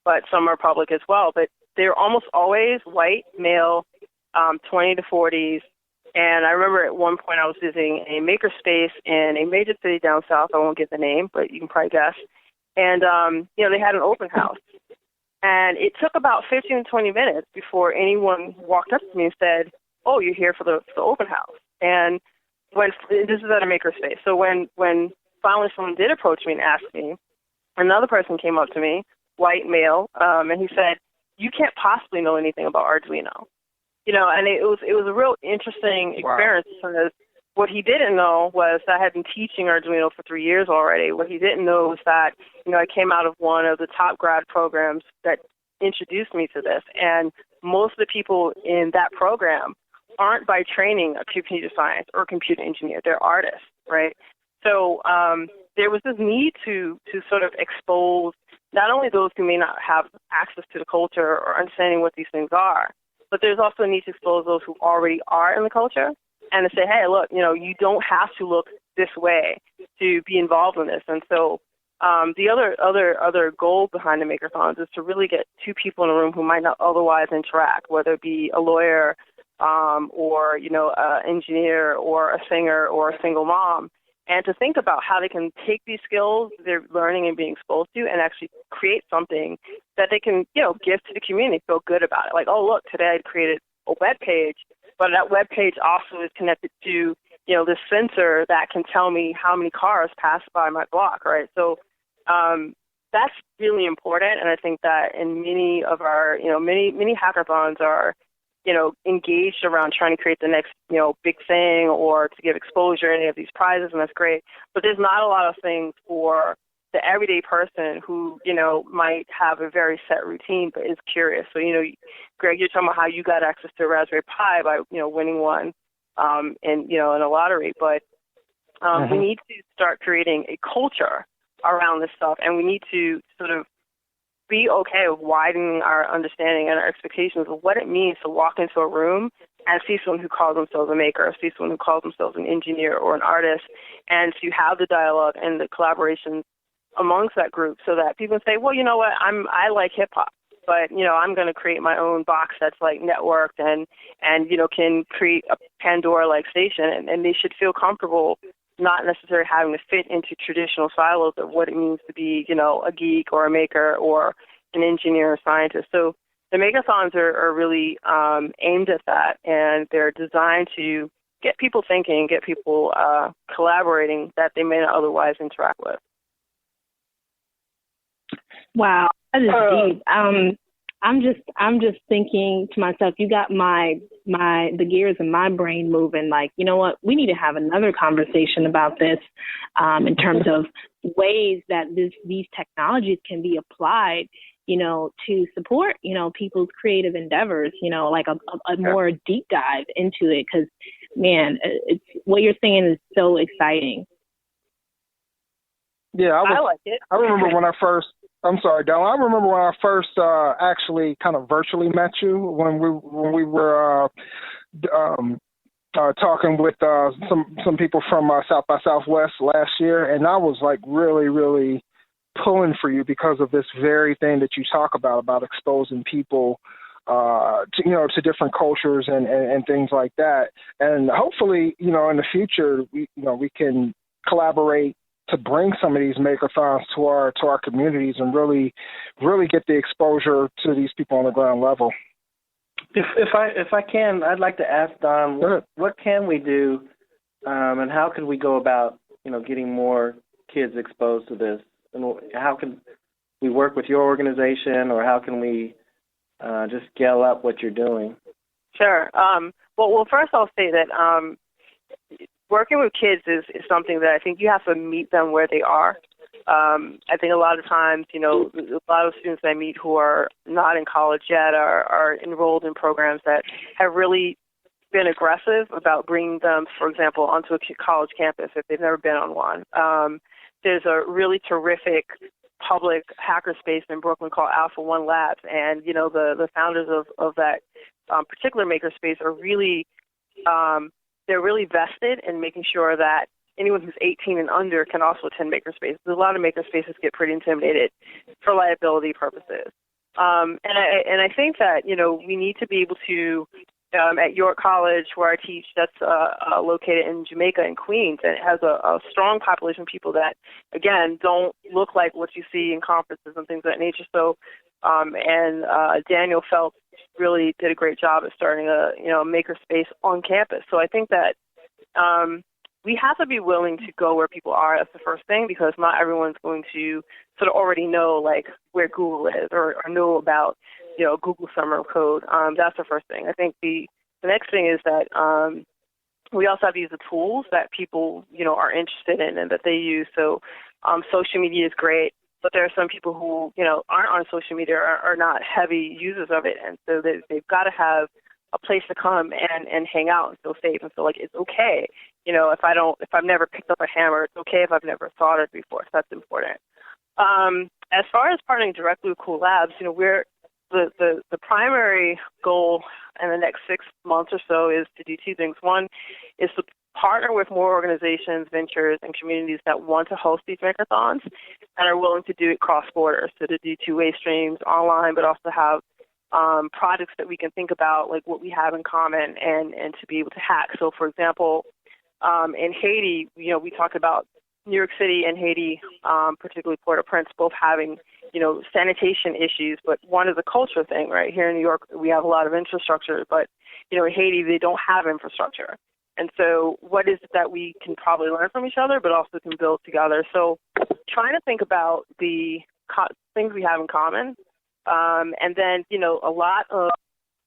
but some are public as well. But they're almost always white, male, 20 to 40s. And I remember at one point I was visiting a makerspace in a major city down south. I won't give the name, but you can probably guess. And, they had an open house. And it took about 15 to 20 minutes before anyone walked up to me and said, "Oh, you're here for the open house." And this is at a makerspace. So when finally someone did approach me and ask me, another person came up to me, white male, and he said, "You can't possibly know anything about Arduino." And it was a real interesting experience. Wow. Because what he didn't know was that I had been teaching Arduino for 3 years already. What he didn't know was that, I came out of one of the top grad programs that introduced me to this. And most of the people in that program aren't by training a computer science or computer engineer. They're artists, right? So there was this need to sort of expose not only those who may not have access to the culture or understanding what these things are, but there's also a need to expose those who already are in the culture and to say, hey, look, you don't have to look this way to be involved in this. And so the other goal behind the Makeathons is to really get two people in a room who might not otherwise interact, whether it be a lawyer or, an engineer or a singer or a single mom, and to think about how they can take these skills they're learning and being exposed to and actually create something that they can, give to the community, feel good about it. Like, oh, look, today I created a web page, but that web page also is connected to, this sensor that can tell me how many cars pass by my block, right? So that's really important, and I think that in many of our, many hackathons are, engaged around trying to create the next, big thing or to give exposure to any of these prizes, and that's great. But there's not a lot of things for the everyday person who, might have a very set routine but is curious. So, Greg, you're talking about how you got access to a Raspberry Pi by, winning one in a lottery. But we need to start creating a culture around this stuff, and we need to sort of be okay with widening our understanding and our expectations of what it means to walk into a room and see someone who calls themselves a maker, or see someone who calls themselves an engineer or an artist, and to have the dialogue and the collaboration amongst that group, so that people say, well, you know what, I like hip hop, but I'm going to create my own box that's like networked and can create a Pandora-like station, and they should feel comfortable not necessarily having to fit into traditional silos of what it means to be, a geek or a maker or an engineer or scientist. So the makeathons are really aimed at that, and they're designed to get people thinking, get people collaborating that they may not otherwise interact with. Wow, that is deep. I'm just thinking to myself, you got the gears in my brain moving. Like, you know what? We need to have another conversation about this in terms of ways that these technologies can be applied, to support, people's creative endeavors. Like a more deep dive into it, because man, it's what you're saying is so exciting. Yeah, I like it. I remember when I first. I'm sorry, Dylan. I remember when I first actually kind of virtually met you when we were talking with some people from South by Southwest last year, and I was like really, really pulling for you because of this very thing that you talk about exposing people to different cultures and things like that. And hopefully, in the future, we can collaborate to bring some of these makeathons to our communities and really get the exposure to these people on the ground level. If I can, I'd like to ask Don, what can we do, and how can we go about getting more kids exposed to this, and how can we work with your organization, or how can we just scale up what you're doing? Sure. Well, first I'll say that working with kids is something that I think you have to meet them where they are. I think a lot of times, a lot of students I meet who are not in college yet are enrolled in programs that have really been aggressive about bringing them, for example, onto a college campus if they've never been on one. There's a really terrific public hackerspace in Brooklyn called Alpha One Labs, and, the founders of that particular makerspace are really they're really vested in making sure that anyone who's 18 and under can also attend makerspaces. A lot of makerspaces get pretty intimidated for liability purposes. And I think that, we need to be able to, at York College, where I teach, that's located in Jamaica and Queens, and it has a strong population of people that, again, don't look like what you see in conferences and things of that nature. So, Daniel Phelps really did a great job at starting a makerspace on campus. So I think that we have to be willing to go where people are. That's the first thing, because not everyone's going to sort of already know like where Google is or know about Google Summer of Code. That's the first thing. I think the next thing is that we also have to use the tools that people are interested in and that they use. So social media is great, but there are some people who aren't on social media or are not heavy users of it, and so they've got to have a place to come and hang out and feel safe and feel like it's okay. If I've never picked up a hammer, it's okay if I've never soldered before. So that's important. As far as partnering directly with Cool Labs, we're the primary goal in the next 6 months or so is to do two things. One is to partner with more organizations, ventures, and communities that want to host these makeathons and are willing to do it cross-border, so to do two-way streams online, but also have projects that we can think about, like what we have in common, and to be able to hack. So, for example, in Haiti, we talked about New York City and Haiti, particularly Port-au-Prince, both having, sanitation issues, but one is a culture thing, right? Here in New York, we have a lot of infrastructure, but, in Haiti, they don't have infrastructure. And so what is it that we can probably learn from each other, but also can build together? So trying to think about the things we have in common, and then, a lot of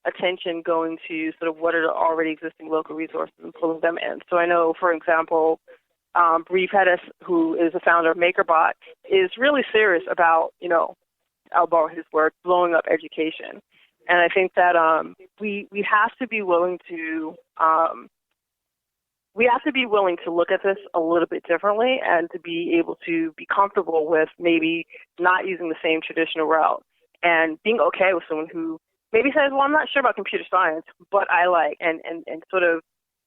attention going to sort of what are the already existing local resources and pulling them in. So I know, for example, Bree Pettis, who is the founder of MakerBot, is really serious about, I'll borrow his word, blowing up education. And I think that we have to be willing to look at this a little bit differently and to be able to be comfortable with maybe not using the same traditional route and being okay with someone who maybe says, well, I'm not sure about computer science, but I like, and sort of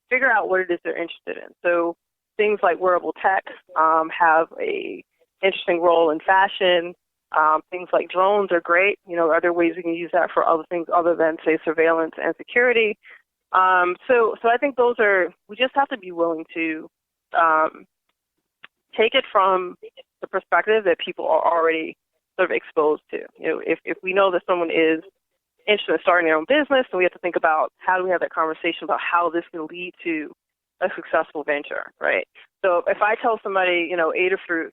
figure out what it is they're interested in. So things like wearable tech have a interesting role in fashion. Things like drones are great. Are there ways we can use that for other things other than, say, surveillance and security? So I think we just have to be willing to take it from the perspective that people are already sort of exposed to. If we know that someone is interested in starting their own business, then we have to think about how do we have that conversation about how this can lead to a successful venture, right? So if I tell somebody, Adafruit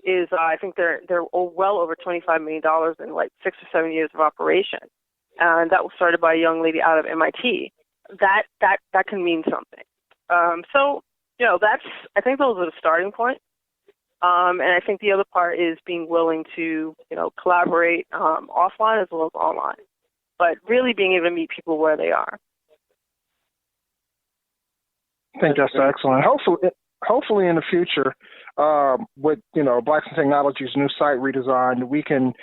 is, I think they're well over $25 million in like 6 or 7 years of operation, and that was started by a young lady out of MIT. That can mean something. So that's, I think those are the starting points. And I think the other part is being willing to collaborate offline as well as online, but really being able to meet people where they are. I think that's excellent. Hopefully in the future, with Blacks in Technology's new site redesign, we can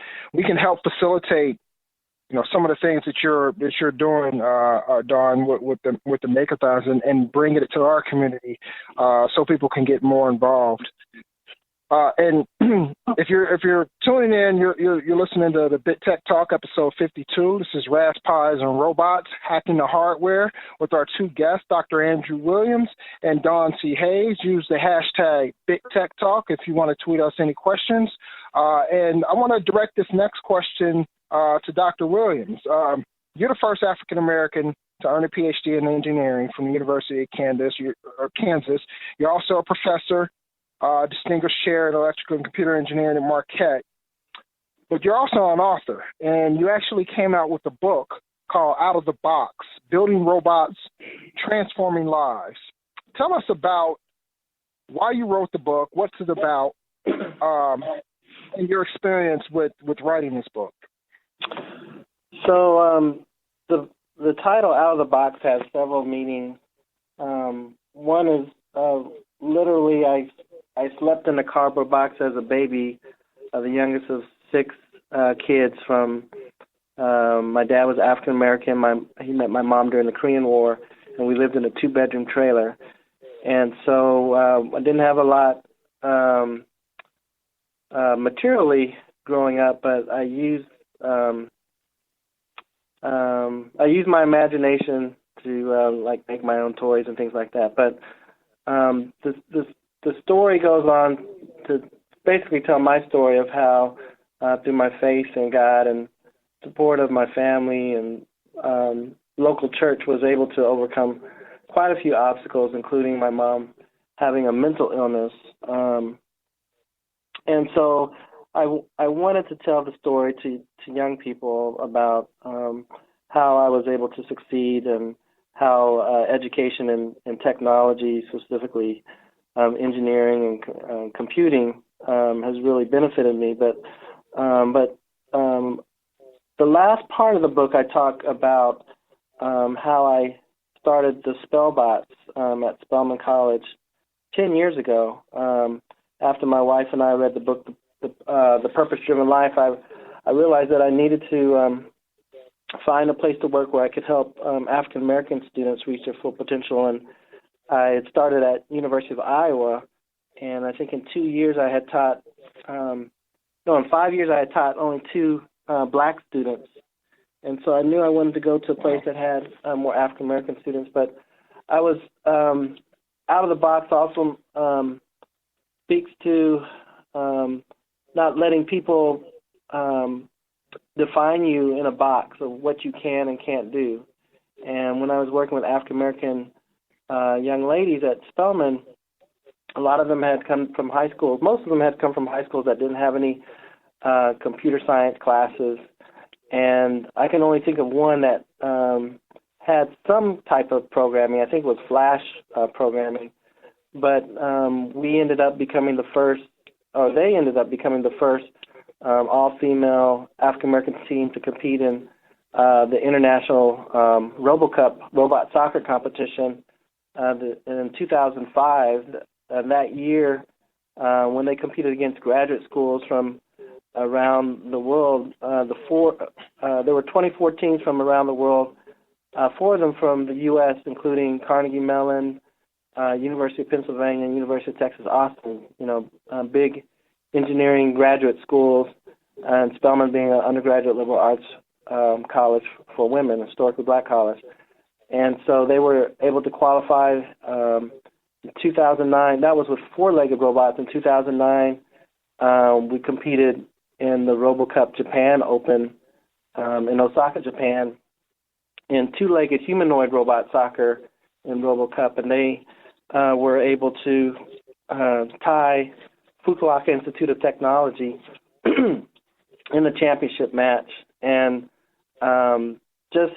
help facilitate some of the things that you're doing, Dawn, with the Makeathons, and bring it to our community so people can get more involved. And if you're tuning in, you're listening to the Bit Tech Talk episode 52. This is Raspberries and Robots Hacking the Hardware with our two guests, Dr. Andrew Williams and Dawn C. Hayes. Use the hashtag Bit Tech Talk if you want to tweet us any questions. And I want to direct this next question to Dr. Williams. You're the first African American to earn a PhD in engineering from the University of Kansas. You're also a professor. Distinguished Chair in Electrical and Computer Engineering at Marquette. But you're also an author, and you actually came out with a book called Out of the Box, Building Robots, Transforming Lives. Tell us about why you wrote the book, what's it about, and your experience with writing this book. So the title Out of the Box has several meanings. One is literally I slept in a cardboard box as a baby, the youngest of 6 kids. From my dad was African American. He met my mom during the Korean War, and we lived in a 2-bedroom trailer. And so I didn't have a lot materially growing up, but I used my imagination to make my own toys and things like that. But the story goes on to basically tell my story of how, through my faith in God and support of my family and local church, was able to overcome quite a few obstacles, including my mom having a mental illness. And so I wanted to tell the story to young people about how I was able to succeed and how education and technology, specifically engineering and computing, has really benefited me. But the last part of the book, I talk about how I started the Spellbots at Spelman College 10 years ago. After my wife and I read the book, The Purpose-Driven Life, I realized that I needed to find a place to work where I could help African American students reach their full potential. And I had started at University of Iowa, and I think in 2 years I had taught, in 5 years I had taught only 2 black students. And so I knew I wanted to go to a place that had more African American students. But I was Out of the Box also speaks to not letting people define you in a box of what you can and can't do. And when I was working with African American young ladies at Spelman, a lot of them had come from high schools. Most of them had come from high schools that didn't have any computer science classes. And I can only think of one that had some type of programming. I think it was Flash programming. But we ended up becoming the first, or they ended up becoming the first all-female African-American team to compete in the international RoboCup robot soccer competition in 2005. That year, when they competed against graduate schools from around the world. There were 24 teams from around the world, 4 of them from the U.S., including Carnegie Mellon, University of Pennsylvania, and University of Texas Austin, big engineering graduate schools, and Spelman being an undergraduate liberal arts college for women, historically black college. And so they were able to qualify in 2009. That was with 4-legged robots. In 2009, we competed in the RoboCup Japan Open in Osaka, Japan, in 2-legged humanoid robot soccer in RoboCup, and they were able to tie Fukuoka Institute of Technology in the championship match. And just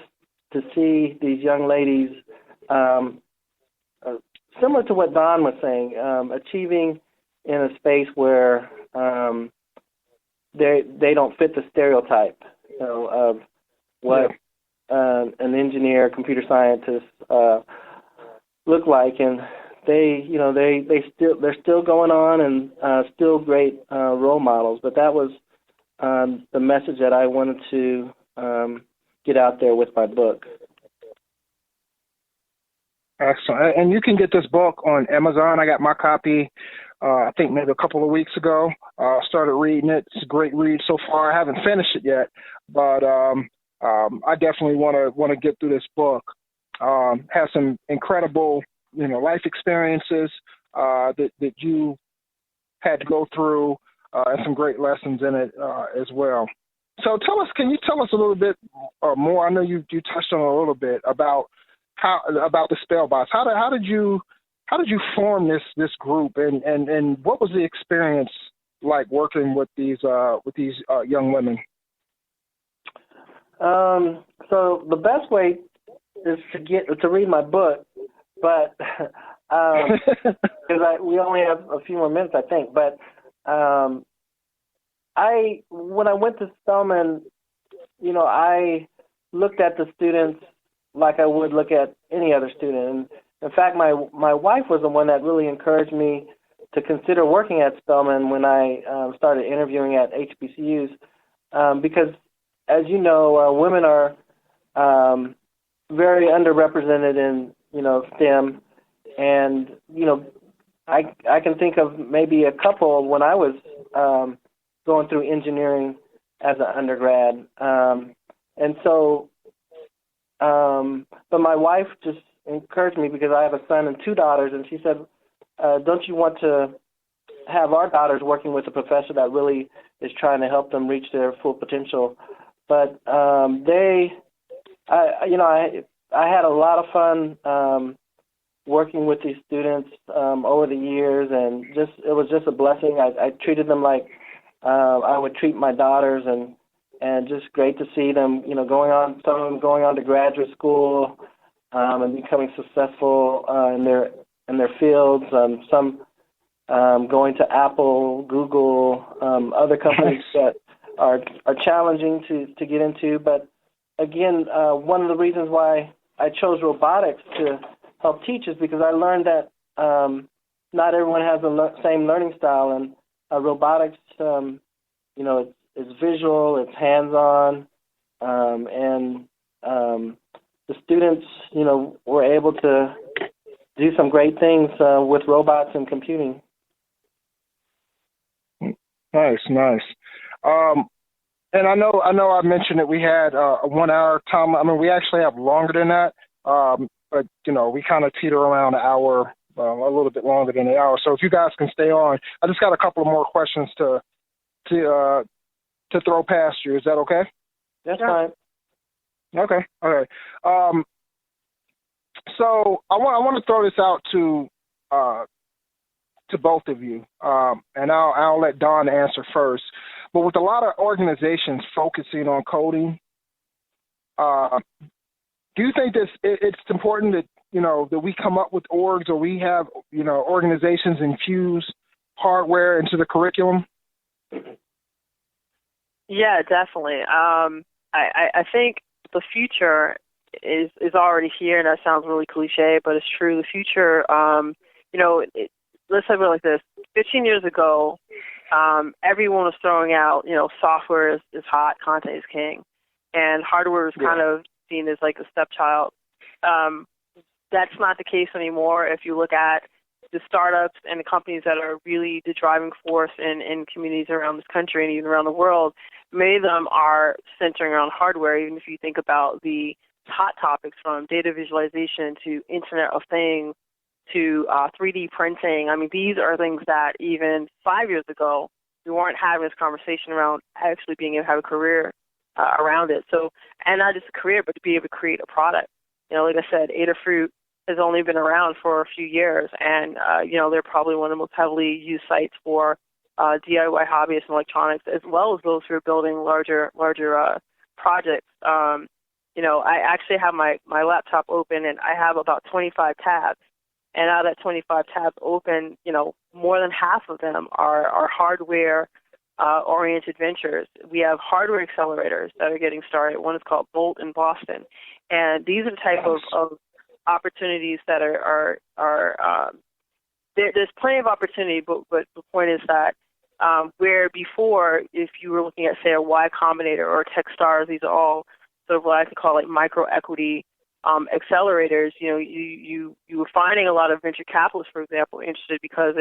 to see these young ladies, similar to what Don was saying, achieving in a space where they don't fit the stereotype, of what an engineer, computer scientist look like, and they're still going on and still great role models. But that was the message that I wanted to get out there with my book. Excellent. And you can get this book on Amazon. I got my copy, I think maybe a couple of weeks ago. Started reading it. It's a great read so far. I haven't finished it yet, but I definitely want to get through this book. Has some incredible, life experiences that you had to go through, and some great lessons in it as well. So can you tell us a little bit more? I know you touched on it a little bit about the Spellbots. How did you form this group, and what was the experience like working with these young women? So the best way is to read my book, but because we only have a few more minutes, I think. But when I went to Spelman, I looked at the students like I would look at any other student. And in fact, my wife was the one that really encouraged me to consider working at Spelman when I started interviewing at HBCUs, because, as you know, women are very underrepresented in STEM, and I can think of maybe a couple when I was going through engineering as an undergrad, and so. But my wife just encouraged me because I have a son and 2 daughters, and she said, don't you want to have our daughters working with a professor that really is trying to help them reach their full potential? But I had a lot of fun working with these students over the years, and it was just a blessing. I treated them like I would treat my daughters, and just great to see them, some of them going on to graduate school and becoming successful in their fields. Some going to Apple, Google, other companies that are challenging to get into. But again, one of the reasons why I chose robotics to help teach is because I learned that not everyone has the same learning style, and robotics, it's visual, it's hands-on, and the students, were able to do some great things with robots and computing. Nice. And I know I mentioned that we had a 1-hour time. I mean, we actually have longer than that, but we kind of teeter around an hour, a little bit longer than an hour. So if you guys can stay on, I just got a couple of more questions to throw past you. Is that okay? That's fine. Okay. All right. So I want to throw this out to both of you, and I'll let Don answer first. But with a lot of organizations focusing on coding, do you think it's important that that we come up with orgs, or we have organizations infuse hardware into the curriculum? Yeah, definitely. I think the future is already here, and that sounds really cliche, but it's true. The future, let's have it like this. 15 years ago, everyone was throwing out, software is hot, content is king, and hardware is kind of seen as like a stepchild. That's not the case anymore. If you look at the startups and the companies that are really the driving force in communities around this country and even around the world, many of them are centering around hardware. Even if you think about the hot topics from data visualization to Internet of Things to 3D printing. I mean, these are things that even 5 years ago, we weren't having this conversation around actually being able to have a career around it. So, and not just a career, but to be able to create a product. Like I said, Adafruit has only been around for a few years, and, they're probably one of the most heavily used sites for DIY hobbyists in electronics, as well as those who are building larger projects. I actually have my laptop open, and I have about 25 tabs. And out of that 25 tabs open, more than half of them are hardware-oriented ventures. We have hardware accelerators that are getting started. One is called Bolt in Boston. And these are the type of opportunities that are there's plenty of opportunity, but the point is that where before, if you were looking at, say, a Y Combinator or Techstars, these are all sort of what I could call like micro-equity accelerators. You were finding a lot of venture capitalists, for example, interested because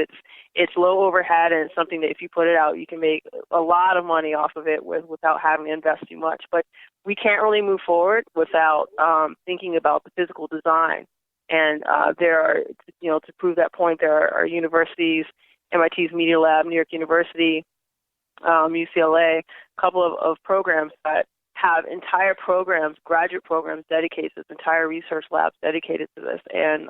it's low overhead and it's something that if you put it out, you can make a lot of money off of it without having to invest too much. But we can't really move forward without thinking about the physical design. And there are, to prove that point, there are universities, MIT's Media Lab, New York University, UCLA, a couple of programs that have entire programs, graduate programs dedicated to this, entire research labs dedicated to this. And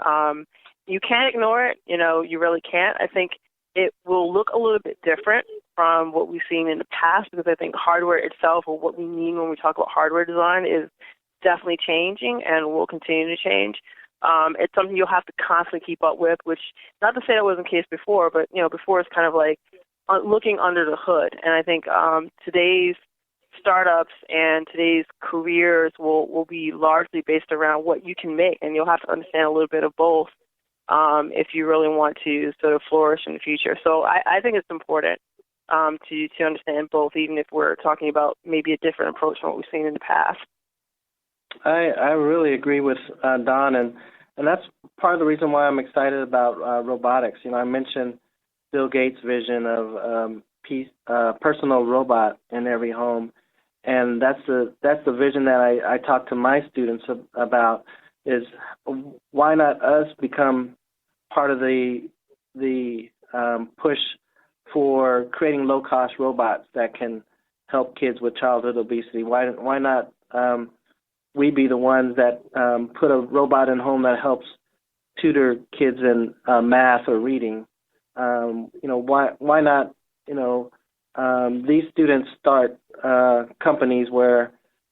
you can't ignore it. You really can't. I think it will look a little bit different from what we've seen in the past, because I think hardware itself, or what we mean when we talk about hardware design, is definitely changing and will continue to change. It's something you'll have to constantly keep up with, which, not to say that wasn't the case before, but, before it's kind of like looking under the hood. And I think today's startups and today's careers will be largely based around what you can make, and you'll have to understand a little bit of both if you really want to sort of flourish in the future. So I think it's important to understand both, even if we're talking about maybe a different approach from what we've seen in the past. I really agree with Don, and that's part of the reason why I'm excited about robotics. I mentioned Bill Gates' vision of personal robot in every home, and that's the vision that I talk to my students about. Is why not us become part of the push for creating low-cost robots that can help kids with childhood obesity? Why not we be the ones that put a robot in home that helps tutor kids in math or reading? Why not? These students start companies where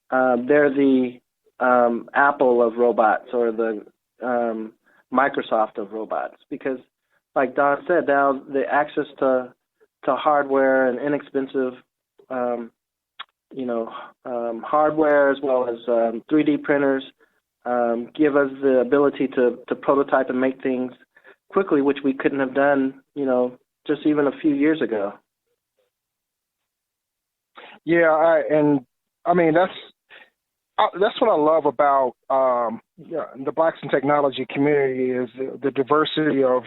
they're the Apple of robots, or the Microsoft of robots, because, like Don said, now the access to hardware and inexpensive hardware, as well as 3D printers, give us the ability to prototype and make things quickly, which we couldn't have done, just even a few years ago. Yeah, that's what I love about the Blacks in Technology community, is the diversity of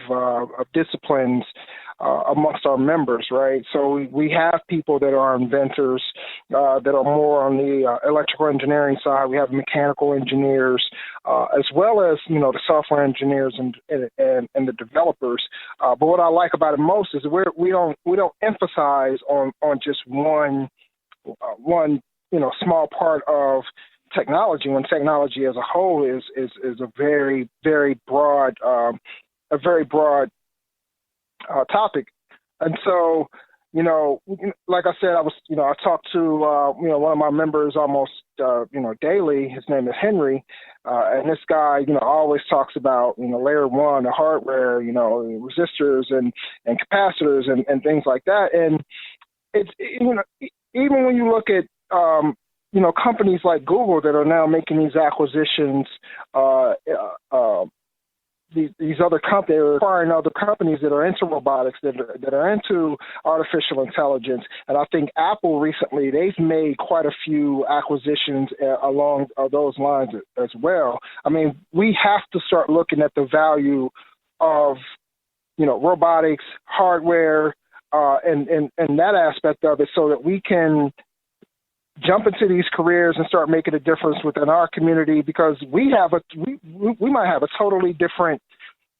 disciplines amongst our members, right? So we have people that are inventors that are more on the electrical engineering side. We have mechanical engineers, as well as the software engineers and the developers. But what I like about it most is we don't emphasize on just one small part of technology, when technology as a whole is a very, very broad topic. And so, like I said, I talked to one of my members almost daily. His name is Henry, and this guy always talks about layer one, the hardware, resistors and capacitors and things like that. And it's even when you look at companies like Google that are now making these acquisitions, these other companies, they're acquiring other companies that are into robotics, that are into artificial intelligence. And I think Apple recently, they've made quite a few acquisitions along those lines as well. I mean, we have to start looking at the value of, robotics, hardware, and that aspect of it, so that we can jump into these careers and start making a difference within our community, because we might have a totally different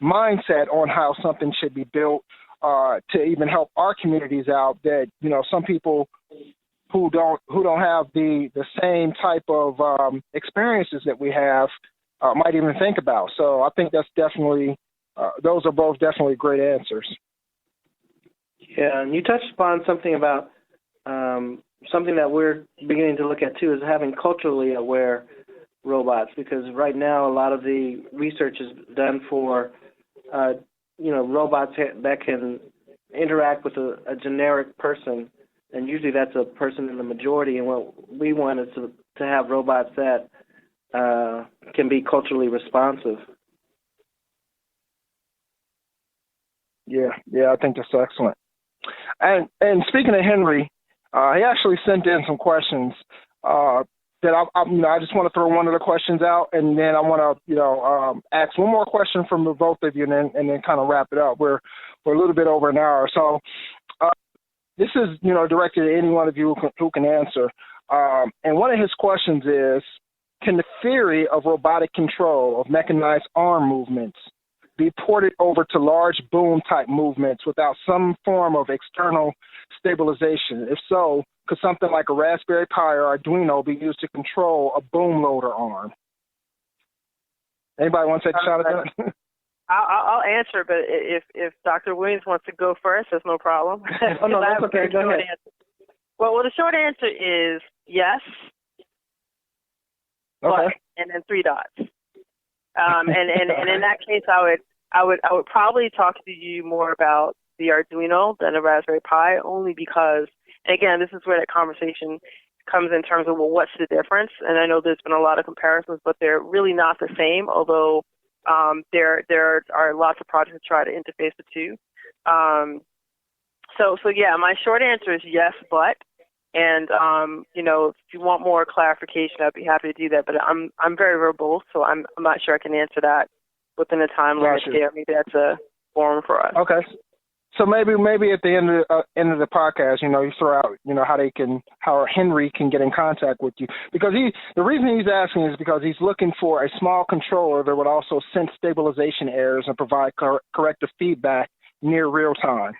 mindset on how something should be built to even help our communities out, that some people who don't have the same type of experiences that we have might even think about. So I think that's definitely those are both definitely great answers. Yeah, and you touched upon something about something that we're beginning to look at too, is having culturally aware robots, because right now a lot of the research is done for robots that can interact with a generic person, and usually that's a person in the majority. And what we want is to have robots that can be culturally responsive. Yeah, I think that's excellent. And speaking of Henry, he actually sent in some questions that I just want to throw one of the questions out, and then I want to ask one more question from the both of you, and then kind of wrap it up. We're a little bit over an hour, so this is directed at any one of you who can answer. And one of his questions is, can the theory of robotic control of mechanized arm movements be ported over to large boom-type movements without some form of external stabilization? If so, could something like a Raspberry Pi or Arduino be used to control a boom loader arm? Anybody want to take a shot at that? I'll answer, but if Dr. Williams wants to go first, that's no problem. Oh, no, that's okay. Go ahead. Well, the short answer is yes, Okay. but, and then 3 dots. And in that case, I would probably talk to you more about the Arduino than the Raspberry Pi, only because, and again, this is where that conversation comes in terms of, well, what's the difference? And I know there's been a lot of comparisons, but they're really not the same, although there are lots of projects that try to interface the two. So yeah, my short answer is yes, but. And if you want more clarification, I'd be happy to do that. But I'm very verbose, so I'm not sure I can answer that within a time limit there. Maybe that's a forum for us. Okay. So maybe at the end of the podcast, you throw out how Henry can get in contact with you, because the reason he's asking is because he's looking for a small controller that would also sense stabilization errors and provide corrective feedback near real time.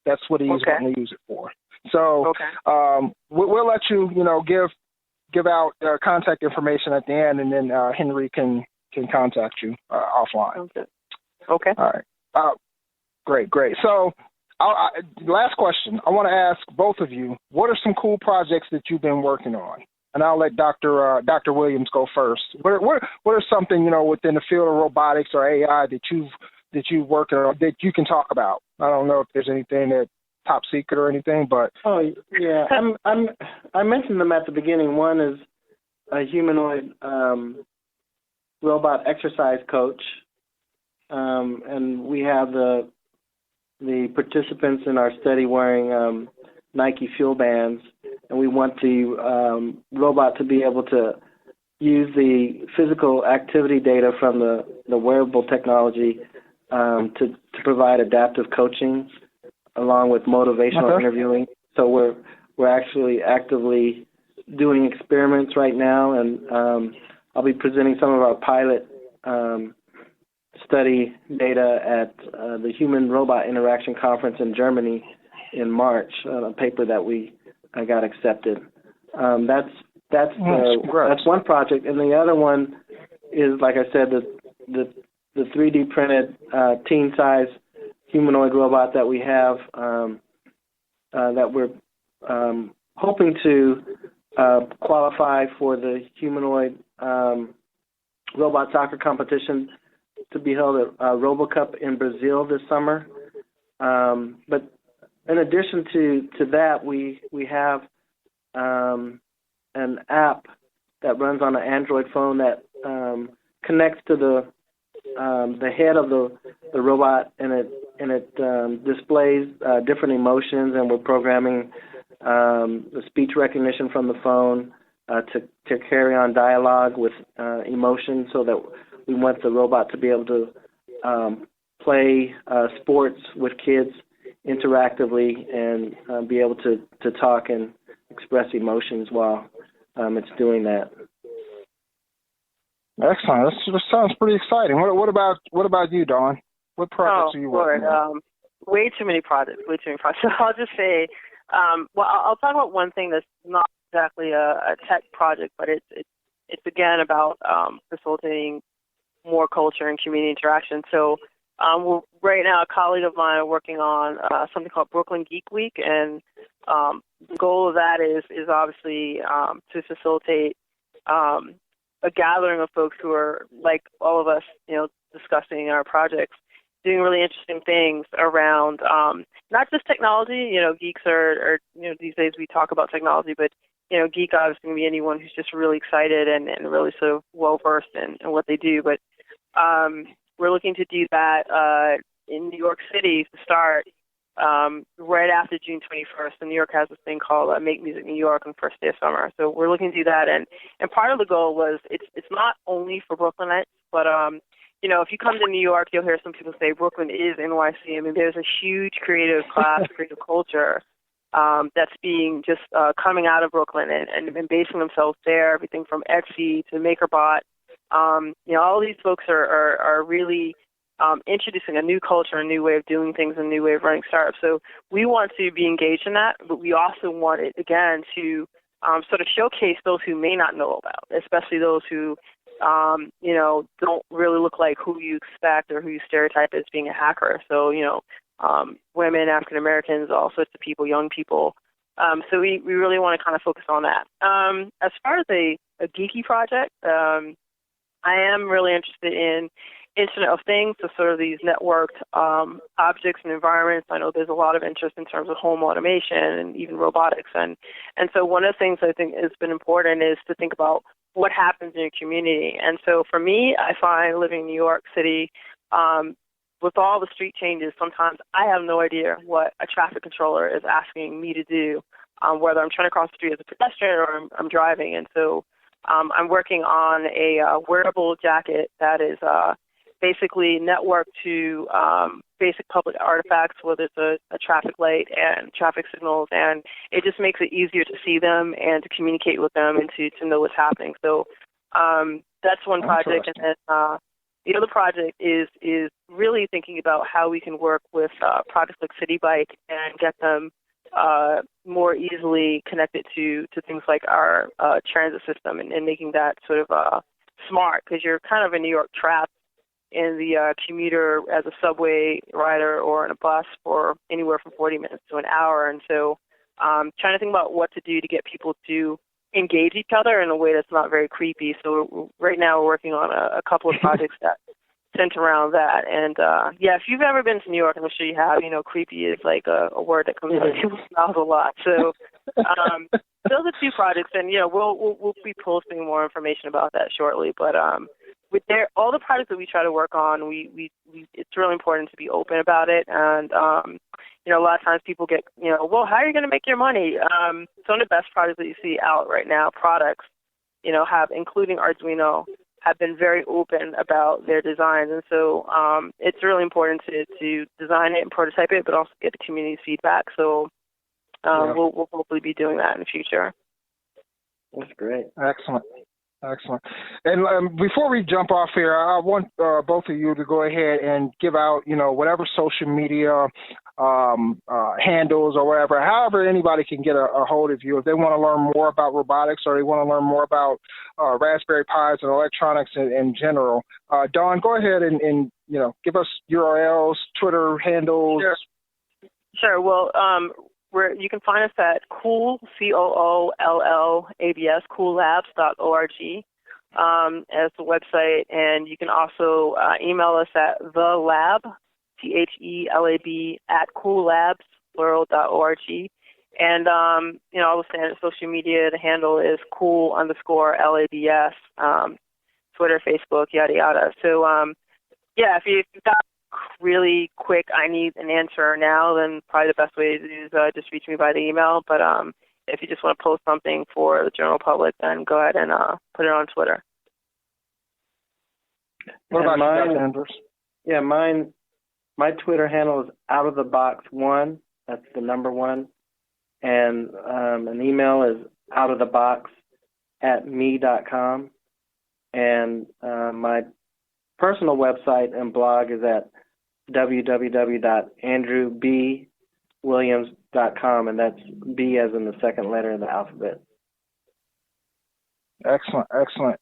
That's what he's going to use it for. So we'll let you, give out contact information at the end, and then Henry can contact you offline. Okay. All right. Great. So last question. I want to ask both of you, what are some cool projects that you've been working on? And I'll let Dr. Williams go first. What are something, within the field of robotics or AI that you've worked on that you can talk about? I don't know if there's anything that top secret or anything, but I mentioned them at the beginning. One is a humanoid robot exercise coach, and we have the participants in our study wearing Nike Fuel Bands, and we want the robot to be able to use the physical activity data from the wearable technology to provide adaptive coaching, along with motivational interviewing. So we're actually actively doing experiments right now, and I'll be presenting some of our pilot study data at the Human Robot Interaction Conference in Germany in March, a paper that we got accepted. That's one project, and the other one is, like I said, the 3D printed teen size humanoid robot that we have that we're hoping to qualify for the humanoid robot soccer competition to be held at RoboCup in Brazil this summer. But in addition to that, we have an app that runs on an Android phone that connects to the head of the robot, and it displays different emotions, and we're programming the speech recognition from the phone to carry on dialogue with emotion, so that we want the robot to be able to play sports with kids interactively and be able to talk and express emotions while it's doing that. Excellent. This sounds pretty exciting. What about you, Dawn? What projects are you working on? Way too many projects. So I'll just say, I'll talk about one thing that's not exactly a tech project, but it's again about facilitating more culture and community interaction. So right now, a colleague of mine are working on something called Brooklyn Geek Week, and the goal of that is obviously to facilitate a gathering of folks who are, like all of us, discussing our projects, doing really interesting things around not just technology. Geeks are these days we talk about technology, but geek obviously can be anyone who's just really excited and really sort of well versed in what they do. But we're looking to do that in New York City to start right after June 21st. And New York has this thing called Make Music New York on the first day of summer. So we're looking to do that. And part of the goal was it's not only for Brooklynites, but if you come to New York, you'll hear some people say Brooklyn is NYC. I mean, there's a huge creative class, creative culture that's being just coming out of Brooklyn and basing themselves there, everything from Etsy to MakerBot. All these folks are really introducing a new culture, a new way of doing things, a new way of running startups. So we want to be engaged in that, but we also want it, again, to sort of showcase those who may not know about, especially those who, don't really look like who you expect or who you stereotype as being a hacker. So, women, African Americans, all sorts of people, young people. So we really want to kind of focus on that. As far as a geeky project, I am really interested in Internet of Things, so sort of these networked objects and environments. I know there's a lot of interest in terms of home automation and even robotics. And so one of the things I think has been important is to think about what happens in your community. And so for me, I find living in New York City, with all the street changes, sometimes I have no idea what a traffic controller is asking me to do, whether I'm trying to cross the street as a pedestrian or I'm driving. And so I'm working on a wearable jacket that is basically networked to basic public artifacts, whether it's a traffic light and traffic signals, and it just makes it easier to see them and to communicate with them and to know what's happening. So that's one project. And then the other project is really thinking about how we can work with projects like City Bike and get them more easily connected to things like our transit system and making that sort of smart, because you're kind of in New York trapped in the commuter as a subway rider or in a bus for anywhere from 40 minutes to an hour. And so trying to think about what to do to get people to engage each other in a way that's not very creepy. So right now we're working on a couple of projects that center around that. And if you've ever been to New York, and I'm sure you have, creepy is like a word that comes out of people's mouths a lot. So those are two projects, and we'll be posting more information about that shortly. But with all the projects that we try to work on, we it's really important to be open about it. And a lot of times people get, well, how are you going to make your money? Some of the best projects that you see out right now, products, have, including Arduino, have been very open about their designs. And so it's really important to design it and prototype it, but also get the community's feedback. So we'll hopefully be doing that in the future. That's great. Excellent. And before we jump off here, I want both of you to go ahead and give out, whatever social media handles or whatever, however anybody can get a hold of you if they want to learn more about robotics or they want to learn more about Raspberry Pis and electronics in general. Dawn, go ahead and give us URLs, Twitter handles. Sure. Well, you can find us at Coollabs, coollabs.org as the website, and you can also email us at thelab, THELAB, at coollabs, plural.org. And, all the standard social media, the handle is cool_labs, Twitter, Facebook, yada, yada. So yeah, if you've got really quick, I need an answer now, then probably the best way is just reach me by the email. But if you just want to post something for the general public, then go ahead and put it on Twitter. What about mine, you, Dr. Andrews? Yeah, my Twitter handle is outofthebox1. That's the number 1. And an email is outofthebox@me.com. And my personal website and blog is at www.andrewbwilliams.com, and that's B as in the second letter of the alphabet. Excellent, excellent.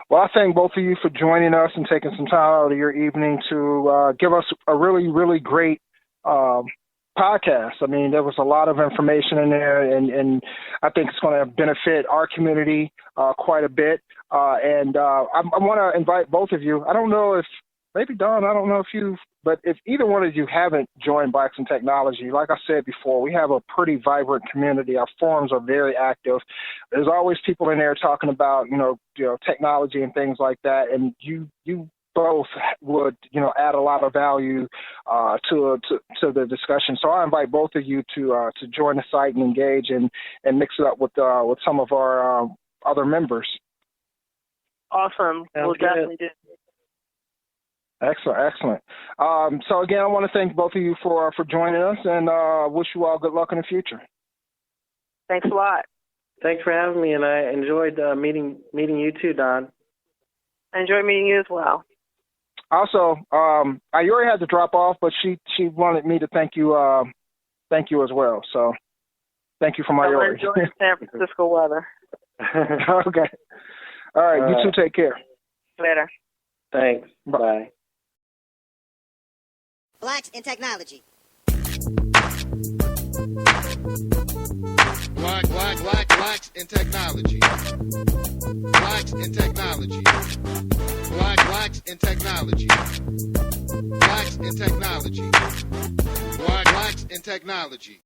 Well, I thank both of you for joining us and taking some time out of your evening to give us a really, really great podcast. I mean, there was a lot of information in there, and I think it's going to benefit our community quite a bit. And I want to invite both of you. I don't know if, maybe Don, I don't know but if either one of you haven't joined Blacks in Technology, like I said before, we have a pretty vibrant community. Our forums are very active. There's always people in there talking about, technology and things like that. And you both would, add a lot of value to the discussion. So I invite both of you to join the site and engage and mix it up with some of our other members. Awesome. We'll definitely do. Excellent, excellent. So again, I want to thank both of you for joining us, and wish you all good luck in the future. Thanks a lot. Thanks for having me, and I enjoyed meeting you too, Don. I enjoyed meeting you as well. Also, Ayuri had to drop off, but she wanted me to thank you as well. So thank you for my Ayuri. Enjoy the San Francisco weather. Okay. All right. You two take care. Later. Thanks. Bye. Blacks in Technology. Blacks in Technology. Blacks in Technology. Blacks in Technology. Blacks in Technology. Blacks in Technology.